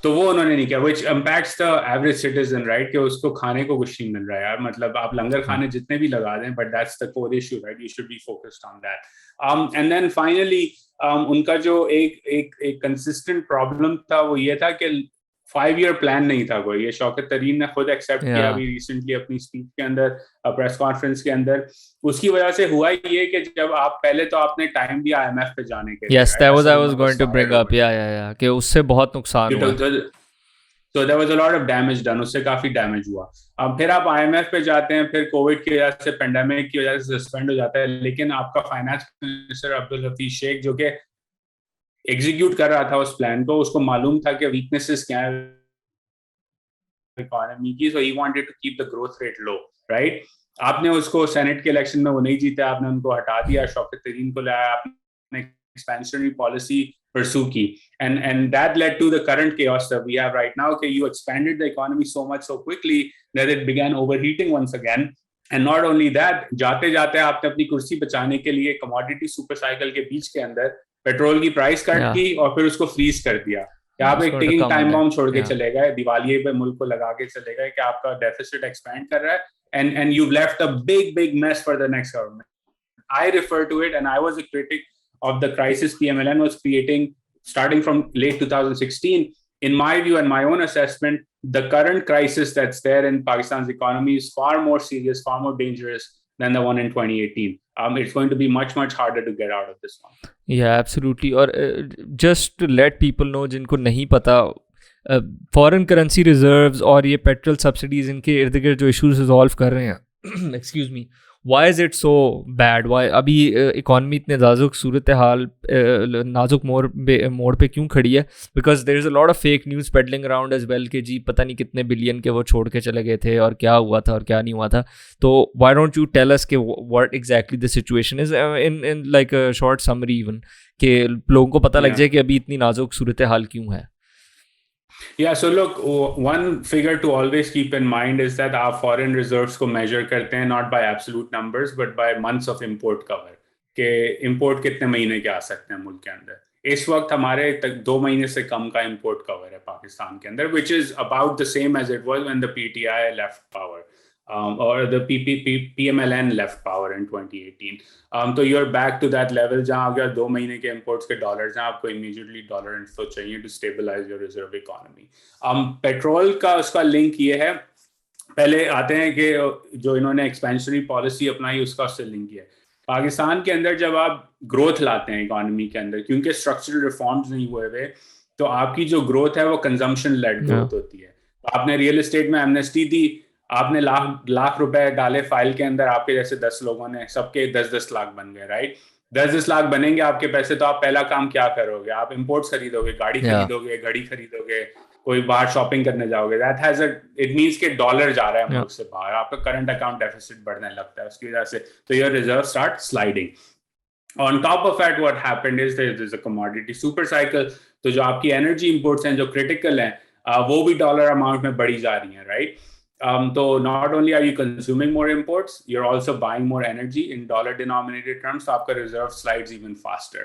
तो वो उन्होंने नहीं किया, which impacts the average citizen, right? कि उसको खाने को कुछ नहीं मिल रहा है यार. मतलब आप लंगर खाने जितने भी लगा दें, but that's the core issue, right? You should be focused on that. And then finally, उनका जो एक consistent problem था वो ये था कि 5-year प्लान नहीं था कोई. ये शौकत तरीन ने खुद एक्सेप्ट किया अभी रिसेंटली अपनी स्पीच के अंदर, प्रेस कॉन्फ्रेंस के अंदर. उसकी वजह से हुआ ये कि जब आप पहले तो आपने टाइम दिया IMF पे जाने के लिए. Yes, that was I was going to bring up. Yeah. कि उससे बहुत नुकसान हुआ. So there was a lot of damage done. उससे काफी डैमेज हुआ. अब फिर आप IMF पे जाते हैं, फिर कोविड की वजह से, पेंडेमिक की वजह से सस्पेंड हो जाता है. लेकिन आपका फाइनेंस मिनिस्टर अब्दुल हफीज शेख जो कि एग्जीक्यूट कर रहा था उस प्लान को, उसको मालूम था कि वीकनेसेस क्या है, इकोनॉमी की, so he wanted to keep the growth rate low, right? आपने उसको सेनेट के इलेक्शन में वो नहीं जीता, आपने उनको हटा दिया, शौकत तरीन को लाया, आपने expansionary policy pursue की, and that led to the current chaos that we have right now. Okay, you expanded the economy so much so quickly that it began overheating once again. And not only that, जाते जाते आपने अपनी कुर्सी बचाने के लिए commodity super cycle के बीच के अंदर पेट्रोल की प्राइस कट की और फिर उसको फ्रीज कर दिया। आप एक टिकिंग टाइम बॉम्ब छोड़ के चले गए, दिवालिये पे मुल्क को लगा के चले गए कि आपका डेफिसिट एक्सपैंड कर रहा है, and you've left a big mess for the next government. I refer to it, and I was a critic of the crisis PML-N was creating starting from late 2016. In my view and my own assessment, the current crisis that's there in Pakistan's economy is far more serious, far more dangerous than the one in 2018. It's going to be much harder to get out of this one. Yeah, absolutely. और just to let people know जिनको नहीं पता, foreign currency reserves और ये petrol subsidies इनके इर्द गिर्द जो इशूज रिजॉल्व कर रहे हैं, excuse me, why is it so bad? Why अभी इकॉनमी इतने नाजुक सूरत हाल, नाजुक मोड़ पे क्यों खड़ी है? Because there is a lot of fake news peddling around as well कि जी पता नहीं कितने बिलियन के वो छोड़ के चले गए थे और क्या हुआ था और क्या नहीं हुआ था. तो why don't you tell us कि what exactly the situation is in like a short summary even, कि लोगों को पता लग जाए कि अभी इतनी नाजुक सूरत हाल क्यों है. Yeah, so look, one figure to always keep in mind is that our foreign reserves को measure करते हैं not by absolute numbers but by months of import cover. के import कितने महीने के आ सकते हैं मुल्क के अंदर. इस वक्त हमारे तक 2 महीने से कम का import cover है पाकिस्तान के अंदर, which is about the same as it was when the PTI left power. Or the PML-N left power in 2018. So you're back to that level जहाँ अगर 2 महीने के imports के dollars हैं, आपको immediately dollar inflow चाहिए to stabilize your reserve economy. Petrol का उसका लिंक ये है, पहले आते हैं कि जो इन्होंने expansionary policy अपनाई उसका उससे लिंक है. पाकिस्तान के अंदर जब आप ग्रोथ लाते हैं इकोनॉमी के अंदर, क्योंकि स्ट्रक्चरल रिफॉर्म्स नहीं हुए हुए, तो आपकी जो ग्रोथ है वो कंजम्पशन लेड ग्रोथ होती है. तो आपने रियल एस्टेट में एमनेस्टी दी, आपने लाख रुपए डाले फाइल के अंदर, आपके जैसे 10 लोगों ने, सबके 10 लाख बन गए, राइट? 10 लाख बनेंगे आपके पैसे, तो आप पहला काम क्या करोगे? आप इंपोर्ट्स खरीदोगे, गाड़ी खरीदोगे, घड़ी खरीदोगे, कोई बाहर शॉपिंग करने जाओगे. इट मींस कि डॉलर जा रहा है मुल्क से बाहर, आपका करंट अकाउंट डेफिसिट बढ़ने लगता है उसकी वजह से, तो your reserve start sliding. On top of that, what happened is there's a commodity super cycle. तो जो आपकी एनर्जी इंपोर्ट्स हैं जो क्रिटिकल हैं, वो भी डॉलर अमाउंट में बढ़ी जा रही हैं, right? So not only are you consuming more imports, you're also buying more energy in dollar denominated terms. So आपका reserve slides even faster.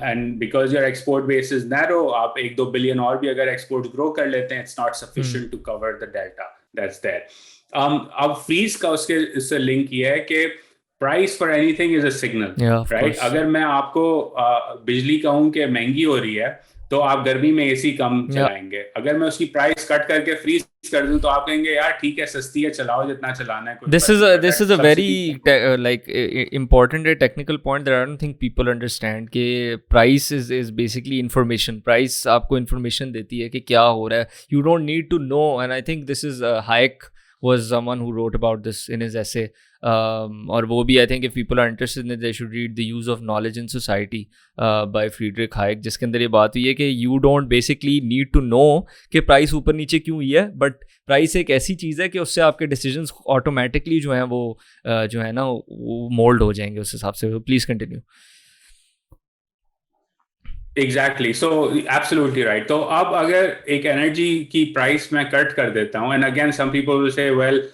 And because your export base is narrow, आप 1-2 billion और भी अगर exports grow कर लेते हैं, it's not sufficient to cover the delta that's there. अब freeze का उसके इससे link ये है कि price for anything is a signal, right? अगर मैं आपको बिजली कहूँ कि महंगी हो रही है, तो आप गर्मी में एसी कम चलाएंगे. अगर मैं उसकी प्राइस कट करके फ्रीज कर दूं, तो आप कहेंगे यार ठीक है, सस्ती है, चलाओ जितना चलाना है. This is a very like important technical point that I don't think people understand, कि price is basically information. Price आपको information देती है कि क्या हो रहा है. You don't need to know, and I think this is Hayek was someone who wrote about this in his essay. और वो भी, I think if people are interested in it, they should read The Use of Knowledge in Society by Friedrich Hayek, जिसके अंदर ये बात हुई है कि you don't basically need to know कि प्राइस ऊपर नीचे क्यों हुई है, बट प्राइस एक ऐसी चीज़ है कि उससे आपके डिसीजंस ऑटोमेटिकली जो हैं वो जो है ना वो मोल्ड हो जाएंगे उस हिसाब से. Please continue. Exactly. So absolutely right. तो अब अगर एक एनर्जी की प्राइस मैं कट कर देता हूँ, and again some people will say, well,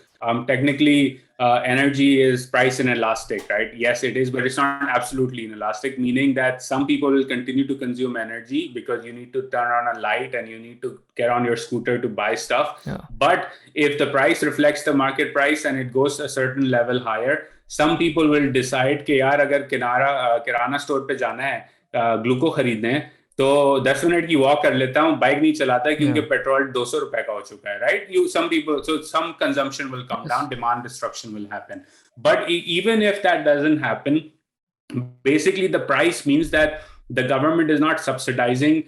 technically energy is price inelastic, right? Yes, it is, but it's not absolutely inelastic, meaning that some people will continue to consume energy because you need to turn on a light and you need to get on your scooter to buy stuff. Yeah. But if the price reflects the market price and it goes a certain level higher, some people will decide कि यार अगर किराना store पे जाना है ग्लूको खरीदने, तो 10 minute की walk कर लेता हूँ, बाइक नहीं चलाता क्योंकि पेट्रोल 200 रुपए का हो चुका है, right? Some people, so some consumption will come down, demand destruction will happen. But even if that doesn't happen, basically the price means that the government is not subsidizing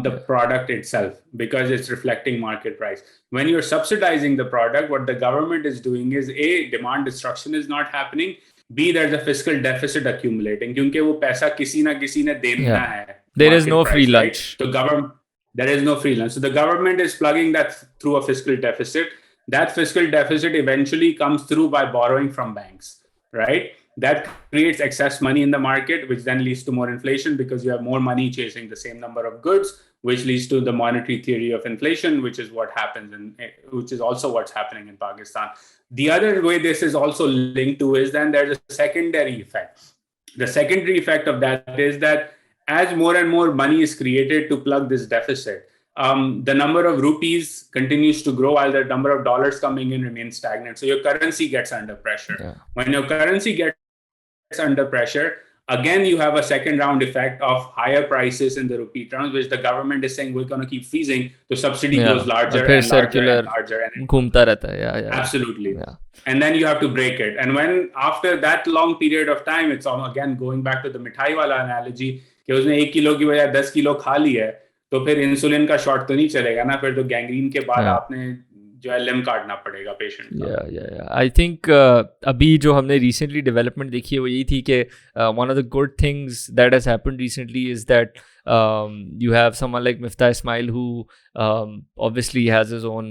the product itself because it's reflecting market price. When you're subsidizing the product, what the government is doing is A, demand destruction is not happening, B, there's a fiscal deficit accumulating क्योंकि वो पैसा किसी ना किसी ने देना है. There is no free lunch. Right? तो There is no free lunch. So the government is plugging that through a fiscal deficit. That fiscal deficit eventually comes through by borrowing from banks, right? That creates excess money in the market, which then leads to more inflation because you have more money chasing the same number of goods, which leads to the monetary theory of inflation, which is what happens, which is also what's happening in Pakistan. The other way this is also linked to is then there's a secondary effect. The secondary effect of that is that as more and more money is created to plug this deficit, the number of rupees continues to grow while the number of dollars coming in remains stagnant. So your currency gets under pressure. Yeah. When your currency gets under pressure, again, you have a second round effect of higher prices in the rupee terms, which the government is saying we're going to keep freezing. The subsidy goes larger and larger and larger. And घूमता रहता है. Yeah. Absolutely. Yeah. And then you have to break it. And when after that long period of time, it's again going back to the mithai wala analogy, कि उसने 1 kilo की बजाय 10 kilo खा ली है, तो फिर इंसुलिन का शॉट तो नहीं चलेगा ना, फिर तो गैंग्रीन के बाद आपने जो है लिम काटना पड़ेगा पेशेंट का. आई थिंक अभी जो हमने रिसेंटली डेवलपमेंट देखी है वो यही थी कि one of the good things that has happened recently is that you have someone like Uzair Ismail who obviously has his own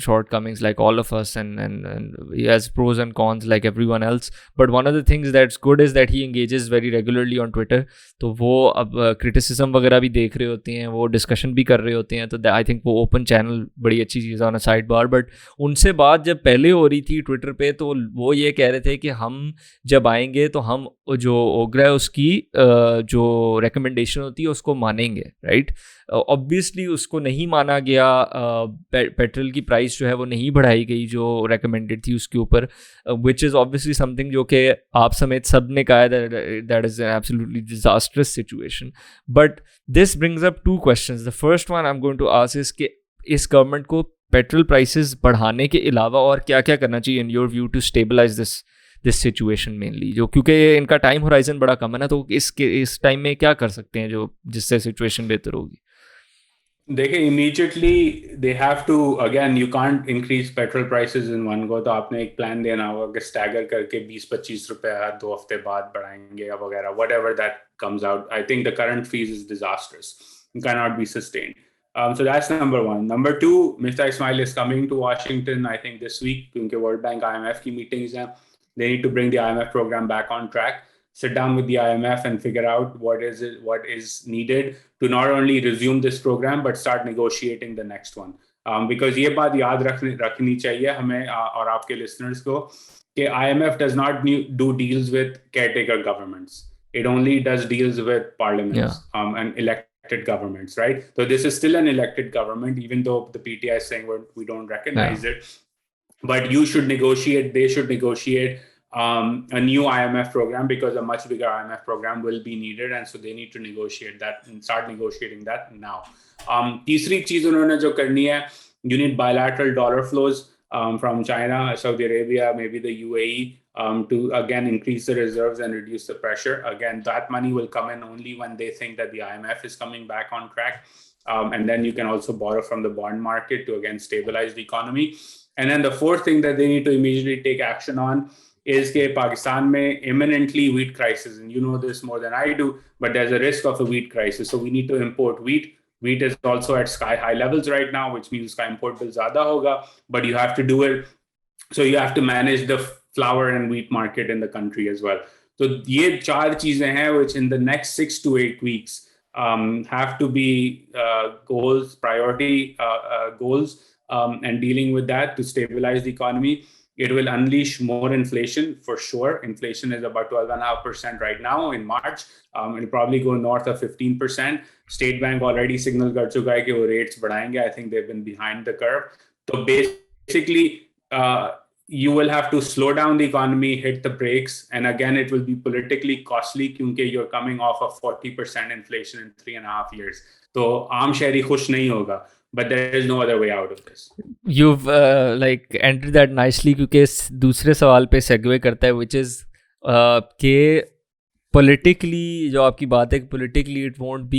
shortcomings like all of us, and he has pros and cons like everyone else, but one of the things that's good is that he engages very regularly on Twitter. तो वो अब criticism वगैरह भी देख रहे होते हैं, वो discussion भी कर रहे होते हैं, तो I think वो open channel बड़ी अच्छी चीज़ है on a sidebar. But उनसे बात जब पहले हो रही थी Twitter पे, तो वो ये कह रहे थे कि हम जब आएंगे तो हम जो ओग्रा है उसकी जो recommendation होती है उसको मानेंगे, राइट? ऑब्वियसली उसको नहीं माना गया, पेट्रोल की प्राइस जो है वो नहीं बढ़ाई गई जो रेकमेंडेड थी उसके ऊपर, विच इज़ ऑब्वियसली समथिंग जो कि आप समेत सब ने कहा है that is an absolutely disastrous situation. But this brings up two questions. The first one I am going to ask is कि इस गवर्नमेंट को पेट्रोल प्राइसेस बढ़ाने के अलावा और क्या क्या करना चाहिए in your view to stabilise this situation mainly, जो क्योंकि इनका टाइम होराइजन बड़ा कम है ना, तो इस टाइम में क्या कर सकते हैं जो जिससे सिचुएशन बेहतर होगी? देखिए, immediately they have to, again you can't increase petrol prices in one go, तो आपने एक प्लान देना होगा कि स्टैगर करके 20-25 रुपए हर 2 हफ्ते बाद बढ़ाएंगे या वगैरह, whatever that comes out. I think the current fees is disastrous, it can not be sustained. So that's number one. Number two, Mr. Ismail is coming to Washington, I think this week, क्योंकि World Bank IMF की meetings हैं. They need to bring the IMF program back on track, sit down with the IMF and figure out what is needed to not only resume this program, but start negotiating the next one. Because ये बात याद रखनी चाहिए हमें और आपके listeners को कि IMF does not do deals with caretaker governments. It only does deals with parliaments and elected governments, right? So this is still an elected government, even though the PTI is saying we don't recognize it. But you should negotiate, they should negotiate a new IMF program, because a much bigger IMF program will be needed, and so they need to negotiate that and start negotiating that now. तीसरी चीज उन्होंने जो करनी है, you need bilateral dollar flows from China, Saudi Arabia, maybe the UAE, to again increase the reserves and reduce the pressure. Again, that money will come in only when they think that the IMF is coming back on track. And then you can also borrow from the bond market to again stabilize the economy. And then the fourth thing that they need to immediately take action on is that Pakistan mein imminently wheat crisis, and you know this more than I do, but there's a risk of a wheat crisis. So we need to import wheat. Wheat is also at sky high levels right now, which means uska import bill zyada hoga, but you have to do it. So you have to manage the flour and wheat market in the country as well. So ye 4 cheezein hain which in the next 6 to 8 weeks have to be goals, priority goals, and dealing with that to stabilize the economy. It will unleash more inflation for sure. Inflation is about 12.5% right now in March. It'll probably go north of 15%. State Bank already signal kar chuka hai ki wo rates badhayenge. I think they've been behind the curve. So basically, you will have to slow down the economy, hit the brakes, and again, it will be politically costly because you're coming off of 40% inflation in 3.5 years. So, aam shahri khush nahi hoga, but there is no other way out of this. You've like entered that nicely, क्योंकि दूसरे सवाल पे segue करता है, which is कि politically जो आपकी बात है, politically it won't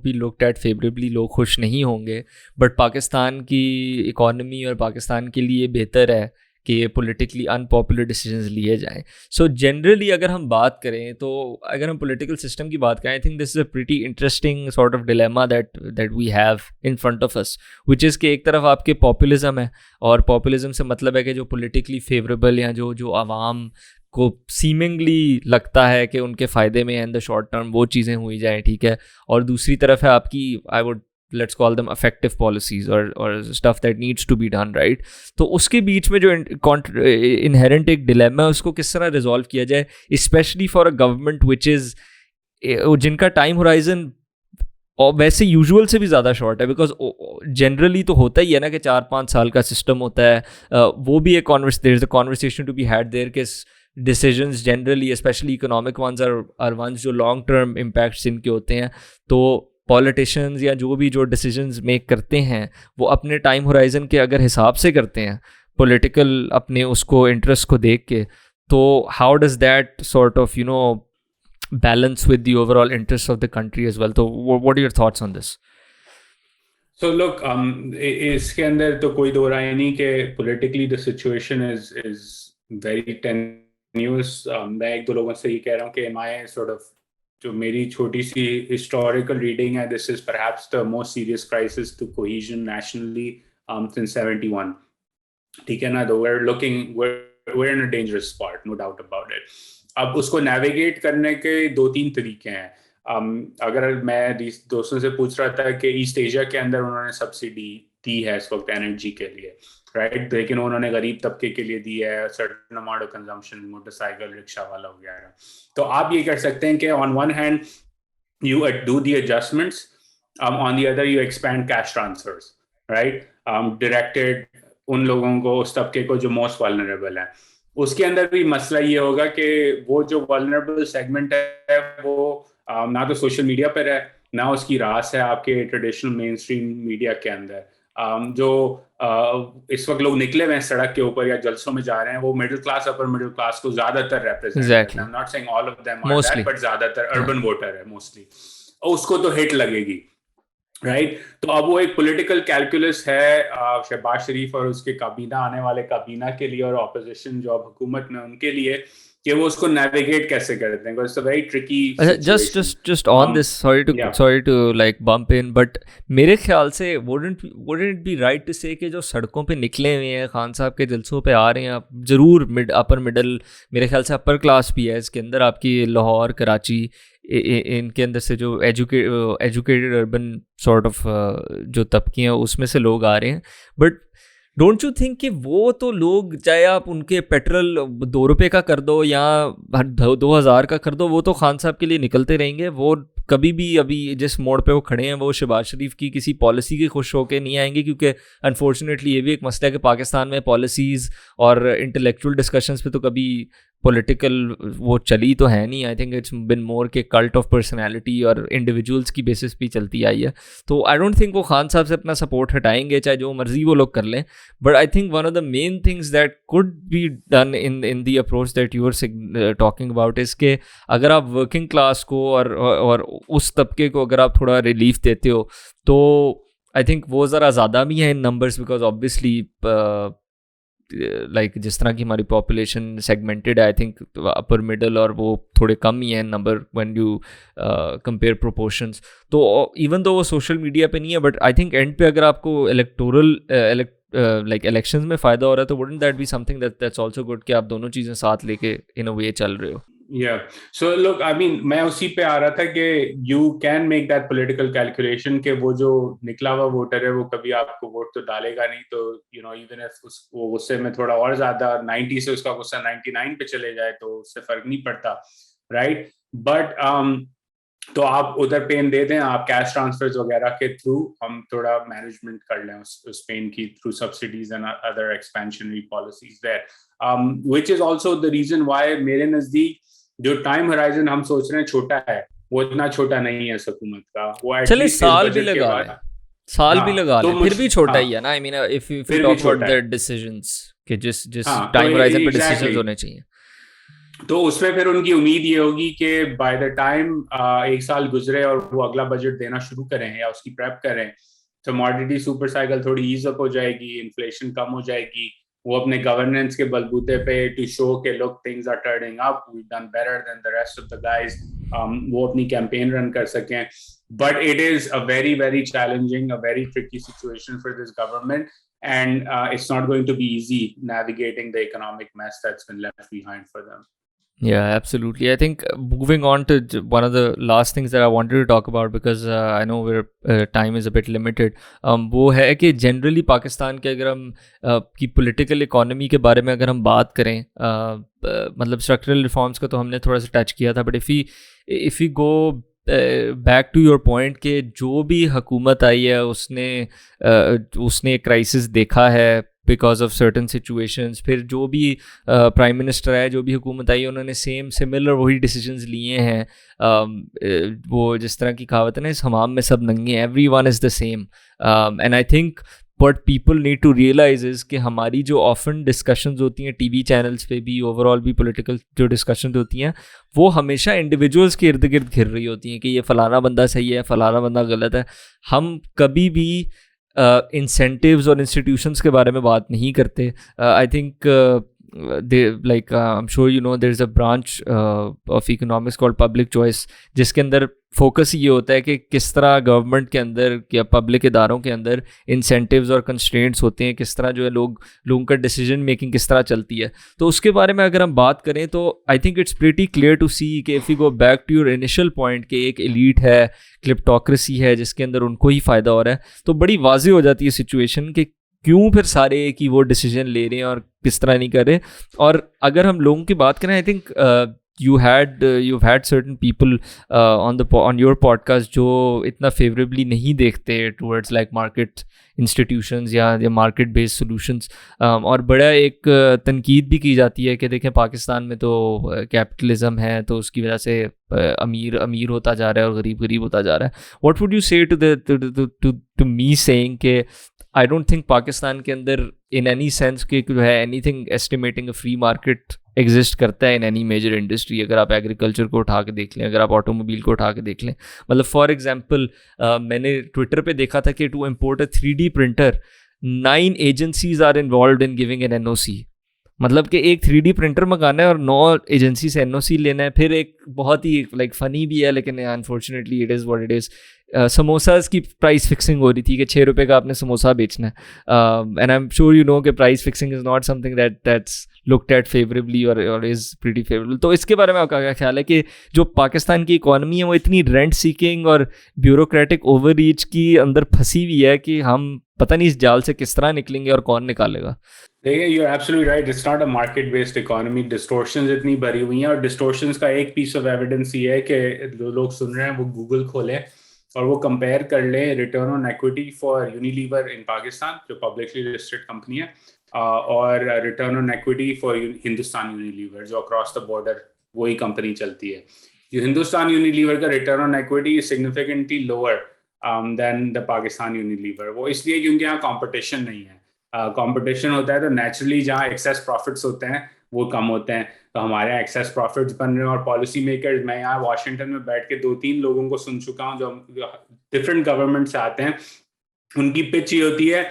be looked at favorably, लोग खुश नहीं होंगे, but पाकिस्तान की इकोनॉमी और पाकिस्तान के लिए बेहतर है कि ये पॉलिटिकली अनपॉपुलर डिसीजंस लिए जाएं. सो जनरली अगर हम बात करें तो अगर हम पॉलिटिकल सिस्टम की बात करें, I think this is a pretty interesting sort of dilemma that we have in front of us, which is कि एक तरफ आपके पॉपुलिज्म है, और पॉपुलिज्म से मतलब है कि जो पॉलिटिकली फेवरेबल या जो जो आवाम को सीमिंगली लगता है कि उनके फ़ायदे में इन द शॉर्ट टर्म वो चीज़ें हुई जाएँ, ठीक है. और दूसरी तरफ है आपकी, I would let's call them effective policies or stuff that needs to be done, right? तो उसके बीच में जो inherent एक dilemma है उसको किस तरह resolve किया जाए, especially for a government which is जिनका time horizon और वैसे यूजुअल से भी ज़्यादा शॉर्ट है, बिकॉज जनरली तो होता ही है ना कि 4-5 साल का सिस्टम होता है. वो भी एक there is a conversation to be had there कि decisions generally specially economic ones or ones जो लॉन्ग टर्म इम्पैक्ट्स इनके होते हैं. तो पॉलिटिशियंस या जो भी जो डिसीजंस मेक करते हैं वो अपने टाइम होराइजन के अगर हिसाब से करते हैं, पॉलिटिकल अपने उसको इंटरेस्ट को देख के, तो how does that sort of balance with the overall interests of the country as well. So what are your thoughts on this? So look, इसके अंदर तो कोई दो राय नहीं कि politically the situation is very tenuous. मैं एक दो लोगों से ये कह रहा हूँ कि my sort of जो मेरी छोटी सी historical reading है, this is perhaps the most serious crisis to cohesion nationally since 71. ठीक है ना? Though we're in a dangerous spot, no doubt about it. अब उसको नेविगेट करने के 2-3 तरीके हैं. अगर मैं दोस्तों से पूछ रहा था कि ईस्ट एशिया के अंदर उन्होंने सब्सिडी दी है इस वक्त एनर्जी के लिए, राइट, लेकिन उन्होंने गरीब तबके के लिए दी है, certain amount of consumption, motorcycle rickshaw वाला वगैरह. तो आप ये कर सकते हैं कि on one hand you do the adjustments, on the other you expand cash transfers, right, directed उन लोगों को, उस तबके को जो मोस्ट वल्नरेबल है. उसके अंदर भी मसला ये होगा कि वो जो वल्नरेबल सेगमेंट है वो ना तो सोशल मीडिया पर है, ना उसकी रास है आपके ट्रेडिशनल मेन स्ट्रीम मीडिया के अंदर. जो इस वक्त लोग निकले हुए हैं सड़क के ऊपर या जलसों में जा रहे हैं, वो middle class, upper middle class को ज्यादातर रिप्रेजेंट करते हैं. I am not saying all of them are that, but ज्यादातर अर्बन वोटर है मोस्टली, उसको तो हिट लगेगी, राइट. तो अब वो एक पॉलिटिकल कैलकुलस है शहबाज शरीफ और उसके काबीना, आने वाले काबीना के लिए, और ऑपोजिशन जो अब हुकूमत में उनके लिए, कि वो उसको नेविगेट कैसे करते हैं. It's a very tricky situation. Just on this, sorry to like bump in, but मेरे ख्याल से wouldn't it be right to say कि जो सड़कों पे निकले हुए हैं, खान साहब के जलसों पे आ रहे हैं, ज़रूर अपर मिडल, मेरे ख्याल से अपर क्लास भी है इसके अंदर, आपकी लाहौर, कराची, इनके अंदर से जो एजुकेटेड अर्बन सॉर्ट ऑफ जो तबके हैं उसमें से लोग आ रहे हैं. बट डोंट यू थिंक कि वो तो लोग, चाहे आप उनके पेट्रोल 2 रुपये का कर दो या 2,000 का कर दो, वो तो खान साहब के लिए निकलते रहेंगे. वो कभी भी अभी जिस मोड़ पे वो खड़े हैं वो शहबाज शरीफ की किसी पॉलिसी के खुश होके नहीं आएंगे, क्योंकि अनफॉर्चुनेटली ये भी एक मसला है कि पाकिस्तान में पॉलिसीज़ और इंटेलेक्चुअल डिस्कशंस पे तो कभी पॉलिटिकल वो चली तो है नहीं. आई थिंक इट्स बिन मोर के कल्ट ऑफ पर्सनैलिटी और इंडिविजुअल्स की बेसिस पे चलती आई है. तो आई डोंट थिंक वो खान साहब से अपना सपोर्ट हटाएंगे, चाहे जो मर्जी वो लोग कर लें. But I think one of the main things that could be done in the approach that you are talking about is के अगर आप वर्किंग क्लास को और उस तबके को अगर आप थोड़ा रिलीफ देते हो, तो आई थिंक वो ज़रा ज़्यादा भी है इन नंबर्स, बिकॉज ऑब्वियसली लाइक जिस तरह की हमारी पॉपुलेशन सेगमेंटेड है, आई थिंक अपर मिडल और वो थोड़े कम ही हैं number when you compare proportions. तो इवन दो वो सोशल मीडिया पे नहीं है, बट आई थिंक एंड पे अगर आपको इलेक्टोरल लाइक इलेक्शंस में फ़ायदा हो रहा है, तो wouldn't that be something that's also good कि आप दोनों चीज़ें साथ लेके इन अ वे चल रहे हो. Yeah. So look, I mean, मैं उसी पे आ रहा था कि you can make that political calculation कि वो जो निकला हुआ वोटर है वो कभी आपको वोट तो डालेगा नहीं, तो you know even if वो गुस्से में थोड़ा और ज्यादा 90 से उसका गुस्सा 99 पे चले जाए तो उससे फर्क नहीं पड़ता, right? But तो आप उधर पेन दे दें, आप कैश ट्रांसफर्स वगैरह के थ्रू हम थोड़ा मैनेजमेंट कर लें उस पेन की, through subsidies and other expansionary policies there, which is also the reason why मेरे नजदीक जो टाइम होराइजन हम सोच रहे हैं छोटा है, वो इतना छोटा नहीं है हुकूमत का. वो चलिए साल भी लगा ले, फिर भी छोटा ही है ना. I mean if you talk about the decisions कि जिस टाइम होराइजन पे डिसीजंस होने चाहिए, तो उसमें फिर उनकी उम्मीद ये होगी कि बाय द टाइम 1 साल गुजरे और वो अगला बजट देना शुरू करें या उसकी प्रेप करें, कमोडिटी सुपर साइकिल थोड़ी ईज अप हो जाएगी, इन्फ्लेशन कम हो जाएगी, वो अपने गवर्नेंस के बलबूते पे टू शो के look things are turning up, we've done better than the rest of the guys, वो अपनी कैंपेन रन कर सकें. But it is a very, very challenging, a very tricky situation for this government, and it's not going to be easy navigating the economic mess that's been left behind for them. Yeah, absolutely. I think moving on to one of the last things that I wanted to talk about, because I know we're time is a bit limited, वो है कि generally Pakistan के अगर हम की political economy के बारे में अगर हम बात करें, मतलब structural reforms का तो हमने थोड़ा सा touch किया था, but if we go back to your point कि जो भी हुकूमत आई है उसने क्राइसिस देखा है बिकॉज ऑफ सर्टन सिचुएशंस, फिर जो भी प्राइम मिनिस्टर है, जो भी हुकूमत आई है, उन्होंने सिमिलर वही डिसीजंस लिए हैं. वो जिस तरह की कहावत है ना, इस हमाम में सब नंगे हैं, every one is the same. And I think what people need to realize is कि हमारी जो often discussions होती हैं टीवी चैनल्स पे भी, ओवरऑल भी political जो discussions होती हैं, वो हमेशा individuals के इर्द गिर्द घिर रही होती हैं कि ये फलाना बंदा सही है, फलाना बंदा गलत है. हम कभी भी incentives और institutions के बारे में बात नहीं करते. I think I'm sure you know there's a branch of economics called public choice, जिसके अंदर फोकस ये होता है कि किस तरह गवर्नमेंट के अंदर या पब्लिक इदारों के अंदर इंसेंटिव्स और कंस्ट्रेंट्स होते हैं, किस तरह जो है लोगों का डिसीजन मेकिंग किस तरह चलती है. तो उसके बारे में अगर हम बात करें तो I think it's pretty clear to see कि if you go back to your initial point कि एक एलीट है, क्लिप्टोक्रेसी है जिसके अंदर उनको ही फ़ायदा हो रहा है, तो बड़ी वाज़ेह हो जाती है सिचुएशन कि क्यों फिर सारे की वो डिसीजन ले रहे हैं और किस तरह नहीं कर रहे. और अगर हम लोगों की बात करें, I think you've had certain people on your podcast जो इतना favorably नहीं देखते towards like market institutions या market based solutions, और बड़ा एक तनकीद भी की जाती है कि देखें पाकिस्तान में तो कैपिटलिज्म है, तो उसकी वजह से अमीर होता जा रहा है और गरीब होता जा रहा है. What would you say to me saying कि I don't think पाकिस्तान के अंदर in any sense कि जो है anything estimating a free market exist करता है इन एनी मेजर इंडस्ट्री. अगर आप एग्रीकल्चर को उठा के देख लें, अगर आप ऑटोमोबाइल को उठा के देख लें, मतलब फॉर एग्जांपल मैंने ट्विटर पे देखा था कि to import a 3D printer 9 agencies are involve in giving an NOC. मतलब कि एक 3D प्रिंटर मंगाना है और 9 एजेंसी से NOC लेना है. फिर एक बहुत ही लाइक फ़नी भी है, लेकिन unfortunately it is what it is. Samosas की प्राइस फिक्सिंग हो रही थी कि 6 रुपये का आपने समोसा बेचना है. And I am sure you know कि price fixing is not something that's looked at favourably और इज़ प्रीटी फेवरेबल. तो इसके बारे में आपका क्या ख्याल है कि जो पाकिस्तान की इकॉनमी है वो इतनी रेंट सीकिंग और ब्यूरोक्रेटिक ओवर रीच की अंदर फंसी हुई है कि हम पता नहीं इस जाल से किस तरह निकलेंगे और कौन निकालेगा. देखिए, you are absolutely right, it's not a market based economy. Distortions इतनी भरी हुई हैं, और डिस्टॉर्शंस का एक पीस ऑफ एविडेंस ये है कि जो लोग सुन रहे हैं वो गूगल खोलें और वो कंपेयर कर लें return on equity for Unilever in Pakistan, जो पब्लिकली लिस्टेड कंपनी है, और return on equity for Hindustan Unilever, जो अक्रॉस द बॉर्डर वही कंपनी चलती है. जो हिंदुस्तान यूनिलीवर का return on equity is significantly lower than the Pakistan Unilever. वो इसलिए क्योंकि यहाँ कॉम्पिटिशन नहीं है. कंपटीशन होता है तो नेचुरली जहाँ एक्सेस प्रॉफिट्स होते हैं वो कम होते हैं. तो हमारे यहाँ एक्सेस प्रॉफिट्स बन रहे हैं, और पॉलिसी मेकर्स, मैं यहाँ वाशिंगटन में बैठ के 2-3 लोगों को सुन चुका हूँ जो डिफरेंट गवर्नमेंट से आते हैं. उनकी पिच ये होती है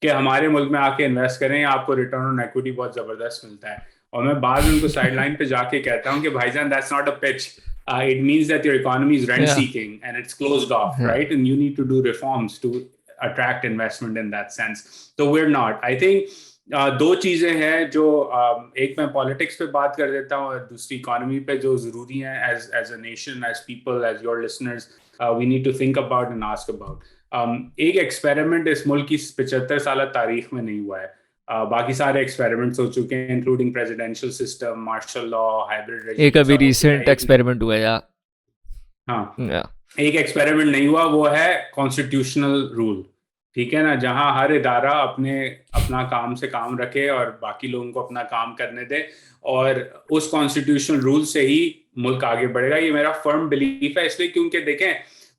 कि हमारे मुल्क में आके इन्वेस्ट करें, आपको रिटर्न ऑन इक्विटी बहुत ज़बरदस्त मिलता है. और मैं बाद में उनको साइड लाइन पे जाके कहता हूँ कि भाईजान, that's not a pitch. It means that your economy is rent seeking and it's closed off, right? And you need to do reforms to attract investment in that sense. So we're not. I think दो चीजें हैं जो एक मैं politics पे बात कर देता हूँ और दूसरी इकोनॉमी पे जो जरूरी हैं as a nation, as people, as your listeners, we need to think about and ask about. एक एक्सपेरिमेंट इस मुल्क की 75 साल तारीख में नहीं हुआ है. बाकी सारे एक्सपेरिमेंट्स हो चुके हैं, including presidential system, martial law, hybrid regime. एक अभी रिसेंट एक्सपेरिमेंट हुआ है. हाँ, एक एक्सपेरिमेंट नहीं हुआ, वो है कॉन्स्टिट्यूशनल रूल. ठीक है ना, जहां हर इदारा अपना काम से काम रखे और बाकी लोगों को अपना काम करने दे, और उस कॉन्स्टिट्यूशनल रूल से ही मुल्क आगे बढ़ेगा. ये मेरा फर्म बिलीफ है, इसलिए क्योंकि देखें,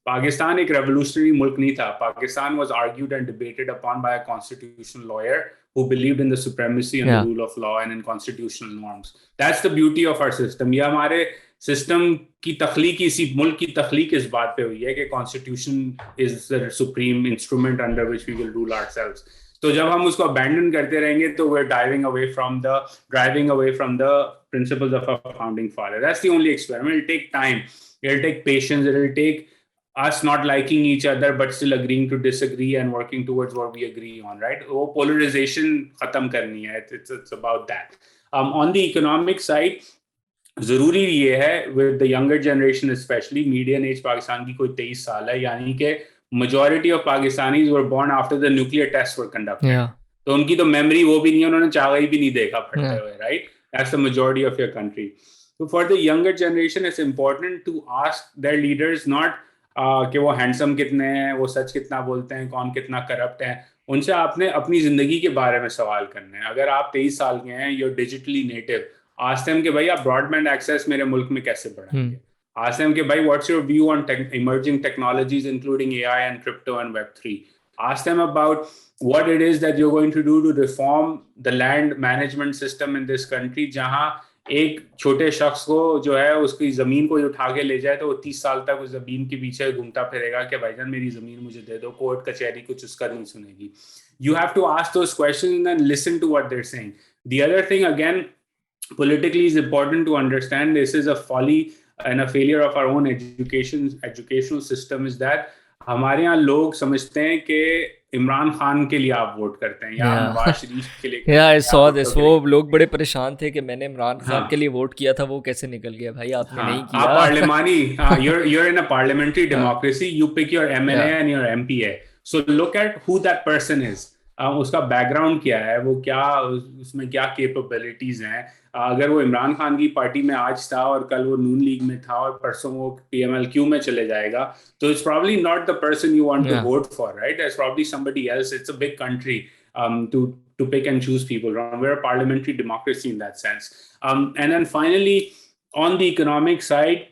पाकिस्तान एक रेवोल्यूशनरी मुल्क नहीं था. Pakistan was argued and debated upon by a constitutional lawyer who believed in the supremacy and the rule of law and in constitutional norms. That's the beauty of our system. ये हमारे सिस्टम की तख्लीक, इसी मुल्क की तख्लीक इस बात पे हुई है कि constitution is the supreme instrument under which we will rule ourselves. तो जब हम उसको अबैंडन करते रहेंगे तो we're driving away from the principles of our founding father. That's the only experiment. It'll take time, it'll take patience, it'll take us not liking each other but still agreeing to disagree and working towards what we agree on, right? वो polarization खत्म करनी है. It's about that. On the economic side, जरूरी ये है with the younger generation especially, median age Pakistan की कोई 23 साल है, यानी कि majority of Pakistanis were born after the nuclear tests were conducted. Yeah. तो उनकी तो memory वो भी नहीं है, उन्होंने चावल भी नहीं देखा फटते हुए, right? That's the majority of your country. So for the younger generation, it's important to ask their leaders not कि वो हैंडसम कितने हैं, वो सच कितना बोलते हैं, कौन कितना करप्ट है. उनसे आपने अपनी जिंदगी के बारे में सवाल करने हैं. अगर आप 23 साल के हैं, you're digitally native, ask them कि भाई आप ब्रॉडबैंड एक्सेस मेरे मुल्क में कैसे बढ़ाएंगे. Ask them कि भाई what's your view on emerging technologies including AI and crypto and Web3. Ask them about what it is that you're going to do to reform the land management system in this country, जहाँ एक छोटे शख्स को जो है उसकी जमीन को उठा के ले जाए तो वो 30 साल तक उस जमीन के पीछे घूमता फिरेगा कि भाईजान मेरी जमीन मुझे दे दो, कोर्ट कचहरी कुछ उसका नहीं सुनेगी. You have to ask those questions and listen to what they're saying. The other thing again, politically is important to understand, this is a folly and a failure of our own educational system, is that हमारे यहाँ लोग समझते हैं कि इमरान खान के लिए आप vote करते हैं या नवाज शरीफ के लिए. Yeah, I saw this. वो लोग बड़े परेशान थे कि मैंने इमरान खान के लिए वोट किया था, वो कैसे निकल गया. भाई आपने नहीं किया. आप पार्लिमानी, you're in a parliamentary democracy, you pick your MLA and your MPA, so look at who that person is. उसका बैकग्राउंड क्या है, वो क्या उसमें क्या कैपेबिलिटीज हैं. अगर वो इमरान खान की पार्टी में आज था और कल वो नून लीग में था और परसों वो PML-Q में चले जाएगा, तो it's probably not the person you want to vote for, right? It's probably somebody else. It's a big country to pick and choose people. We're a parliamentary democracy in that sense. And then finally, on the economic side,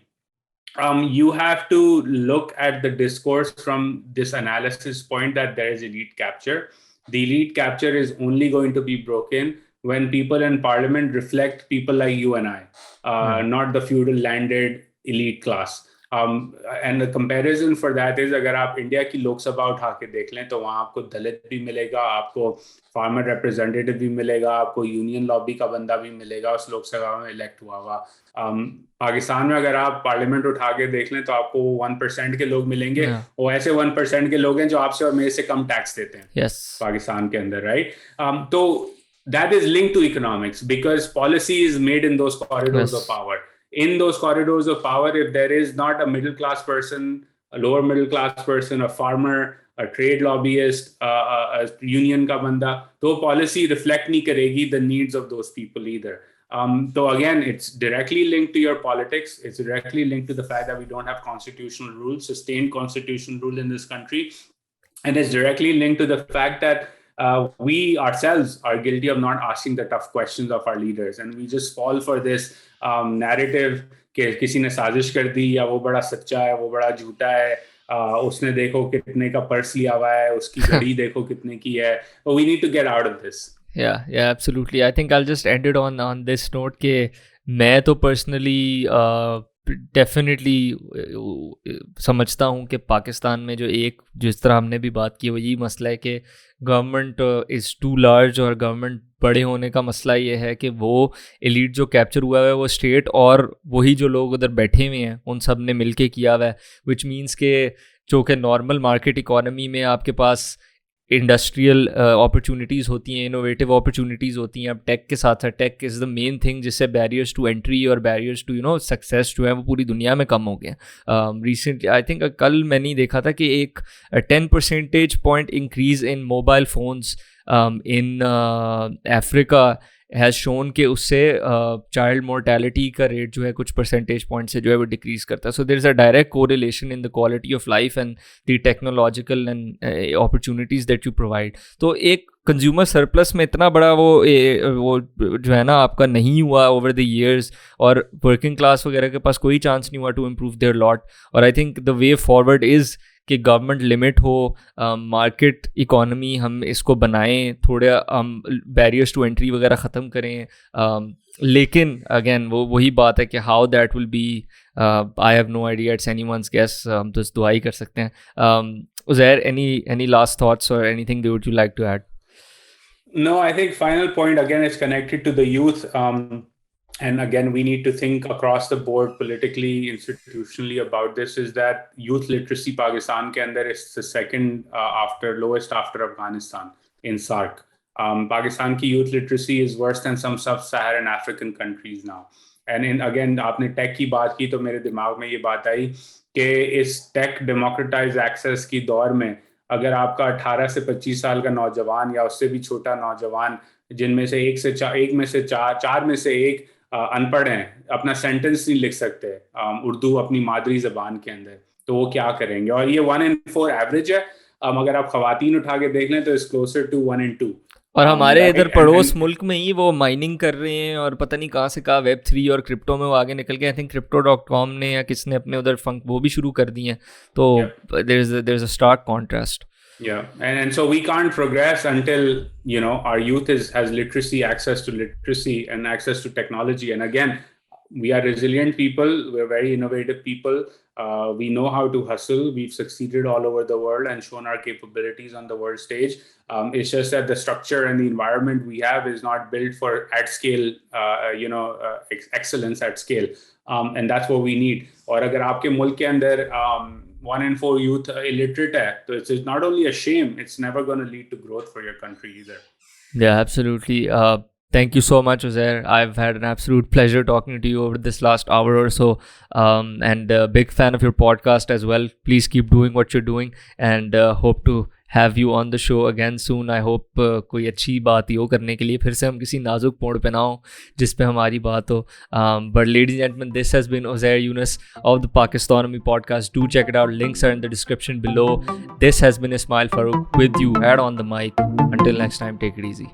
you have to look at the discourse from this analysis point that there is elite capture. The elite capture is only going to be broken when people in parliament reflect people like you and I, not the feudal landed elite class. And the comparison for that is, अगर आप India की लोकसभा उठा के देख लें तो वहाँ आपको दलित भी मिलेगा, आपको फार्मर रिप्रेजेंटेटिव भी मिलेगा, आपको यूनियन लॉबी का बंदा भी मिलेगा उस लोकसभा में इलेक्ट हुआ हुआ. पाकिस्तान में अगर आप पार्लियामेंट उठा के देख लें तो आपको 1% के लोग मिलेंगे. वो ऐसे 1% के लोग हैं जो आपसे और मेरे से कम टैक्स देते हैं पाकिस्तान के अंदर, राइट? तो that is linked to economics because policy is made in those corridors of power. In those corridors of power, if there is not a middle class person, a lower middle class person, a farmer, a trade lobbyist, a union का बंदा, तो policy reflect नहीं करेगी the needs of those people either. So again, it's directly linked to your politics. It's directly linked to the fact that we don't have constitutional rules, sustained constitutional rule in this country. And it's directly linked to the fact that we ourselves are guilty of not asking the tough questions of our leaders. And we just fall for this narrative कि किसी ने साजिश कर दी या वो बड़ा सच्चा है, वो बड़ा झूठा है, उसने देखो कितने का पर्स लिया हुआ है, उसकी घड़ी देखो कितने की है. We need to get out of this. Yeah, absolutely. I think I'll just end it on this note कि मैं तो personally डेफिनेटली समझता हूँ कि पाकिस्तान में जो जिस तरह हमने भी बात की वो यही मसला है कि गवर्नमेंट इज़ टू लार्ज, और गवर्नमेंट बड़े होने का मसला ये है कि वो एलीट जो कैप्चर हुआ है वो स्टेट और वही जो लोग उधर बैठे हुए हैं उन सब ने मिल के किया हुआ है. विच मीन्स के जो कि नॉर्मल मार्केट इकॉनमी में आपके पास इंडस्ट्रियल अपॉर्चुनिटीज़ होती हैं, इनोवेटिव अपॉर्चुनिटीज़ होती हैं. अब टेक के साथ है, tech is the main thing जिससे बैरियर्स टू एंट्री और बैरियर्स टू सक्सेस जो है वो पूरी दुनिया में कम हो गए. रिसेंटली आई थिंक कल मैंने ही देखा था कि एक 10 percentage point increase in mobile phones in Africa has shown कि उससे चाइल्ड मोर्टेलिटी का रेट जो है कुछ परसेंटेज पॉइंट से जो है वो डिक्रीज़ करता है. So there is a direct correlation in the quality of life and the technological and opportunities that you provide. तो एक कंज्यूमर सरप्लस में इतना बड़ा वो जो है ना आपका नहीं हुआ ओवर द ईयर्स, और वर्किंग क्लास वगैरह के पास कोई चांस नहीं हुआ टू इम्प्रूव देयर लॉट. और I think the way forward is कि गवर्नमेंट लिमिट हो, मार्केट इकॉनमी हम इसको बनाएं, थोड़े बैरियर्स टू एंट्री वगैरह ख़त्म करें. लेकिन अगेन वही बात है कि how that will be, I have no idea, it's anyone's guess. हम तो दुआ ही कर सकते हैं. उज़ैर, एनी लास्ट थॉट्स और anything that you like to add? No, I think final point again is connected to the youth. And again, we need to think across the board politically, institutionally about this, is that youth literacy Pakistan ke andar is the second lowest after Afghanistan in SARC. Pakistan ki youth literacy is worse than some sub-Saharan African countries now. And in again, आपने take की बात की तो मेरे दिमाग में ये बात आई कि इस टेक डेमोक्रेटाइज एक्सेस की दौर में अगर आपका 18 से 25 साल का नौजवान या उससे भी छोटा नौजवान, जिनमें से एक में से चार में से एक अनपढ़ हैं, अपना सेंटेंस नहीं लिख सकते उर्दू अपनी मादरी जबान के अंदर, तो वो क्या करेंगे? और ये 1 in 4 एवरेज है. अगर आप खवातीन उठा के देख लें तो इट्स क्लोजर टू 1 in 2. और हमारे इधर right? पड़ोस मुल्क में ही वो माइनिंग कर रहे हैं और पता नहीं कहाँ से कहाँ Web3 और क्रिप्टो में वो आगे निकल गए. आई थिंक crypto.com ने या किसने अपने उधर फंक वो भी शुरू कर दिए हैं. तो there's a stark contrast. Yeah, and so we can't progress until our youth has literacy, access to literacy, and access to technology. And again, we are resilient people. We're very innovative people. We know how to hustle. We've succeeded all over the world and shown our capabilities on the world stage. It's just that the structure and the environment we have is not built for at scale, excellence at scale. And that's what we need. और अगर आपके मुल्क के अंदर 1 in 4 youth illiterate hai, so it's not only a shame, it's never going to lead to growth for your country either. Yeah, absolutely. Thank you so much, Uzair. I've had an absolute pleasure talking to you over this last hour or so. And a big fan of your podcast as well. Please keep doing what you're doing, and hope to have you on the show again soon. I hope कोई अच्छी बात ही हो करने के लिए, फिर से हम किसी नाजुक मोड़ पे ना हो जिस पे हमारी बात हो. But ladies and gentlemen, this has been Uzair Younus of the Pakistonomy podcast. Do check it out. Links are in the description below. This has been Ismail Farooq with you, Head on the mic. Until next time, take it easy.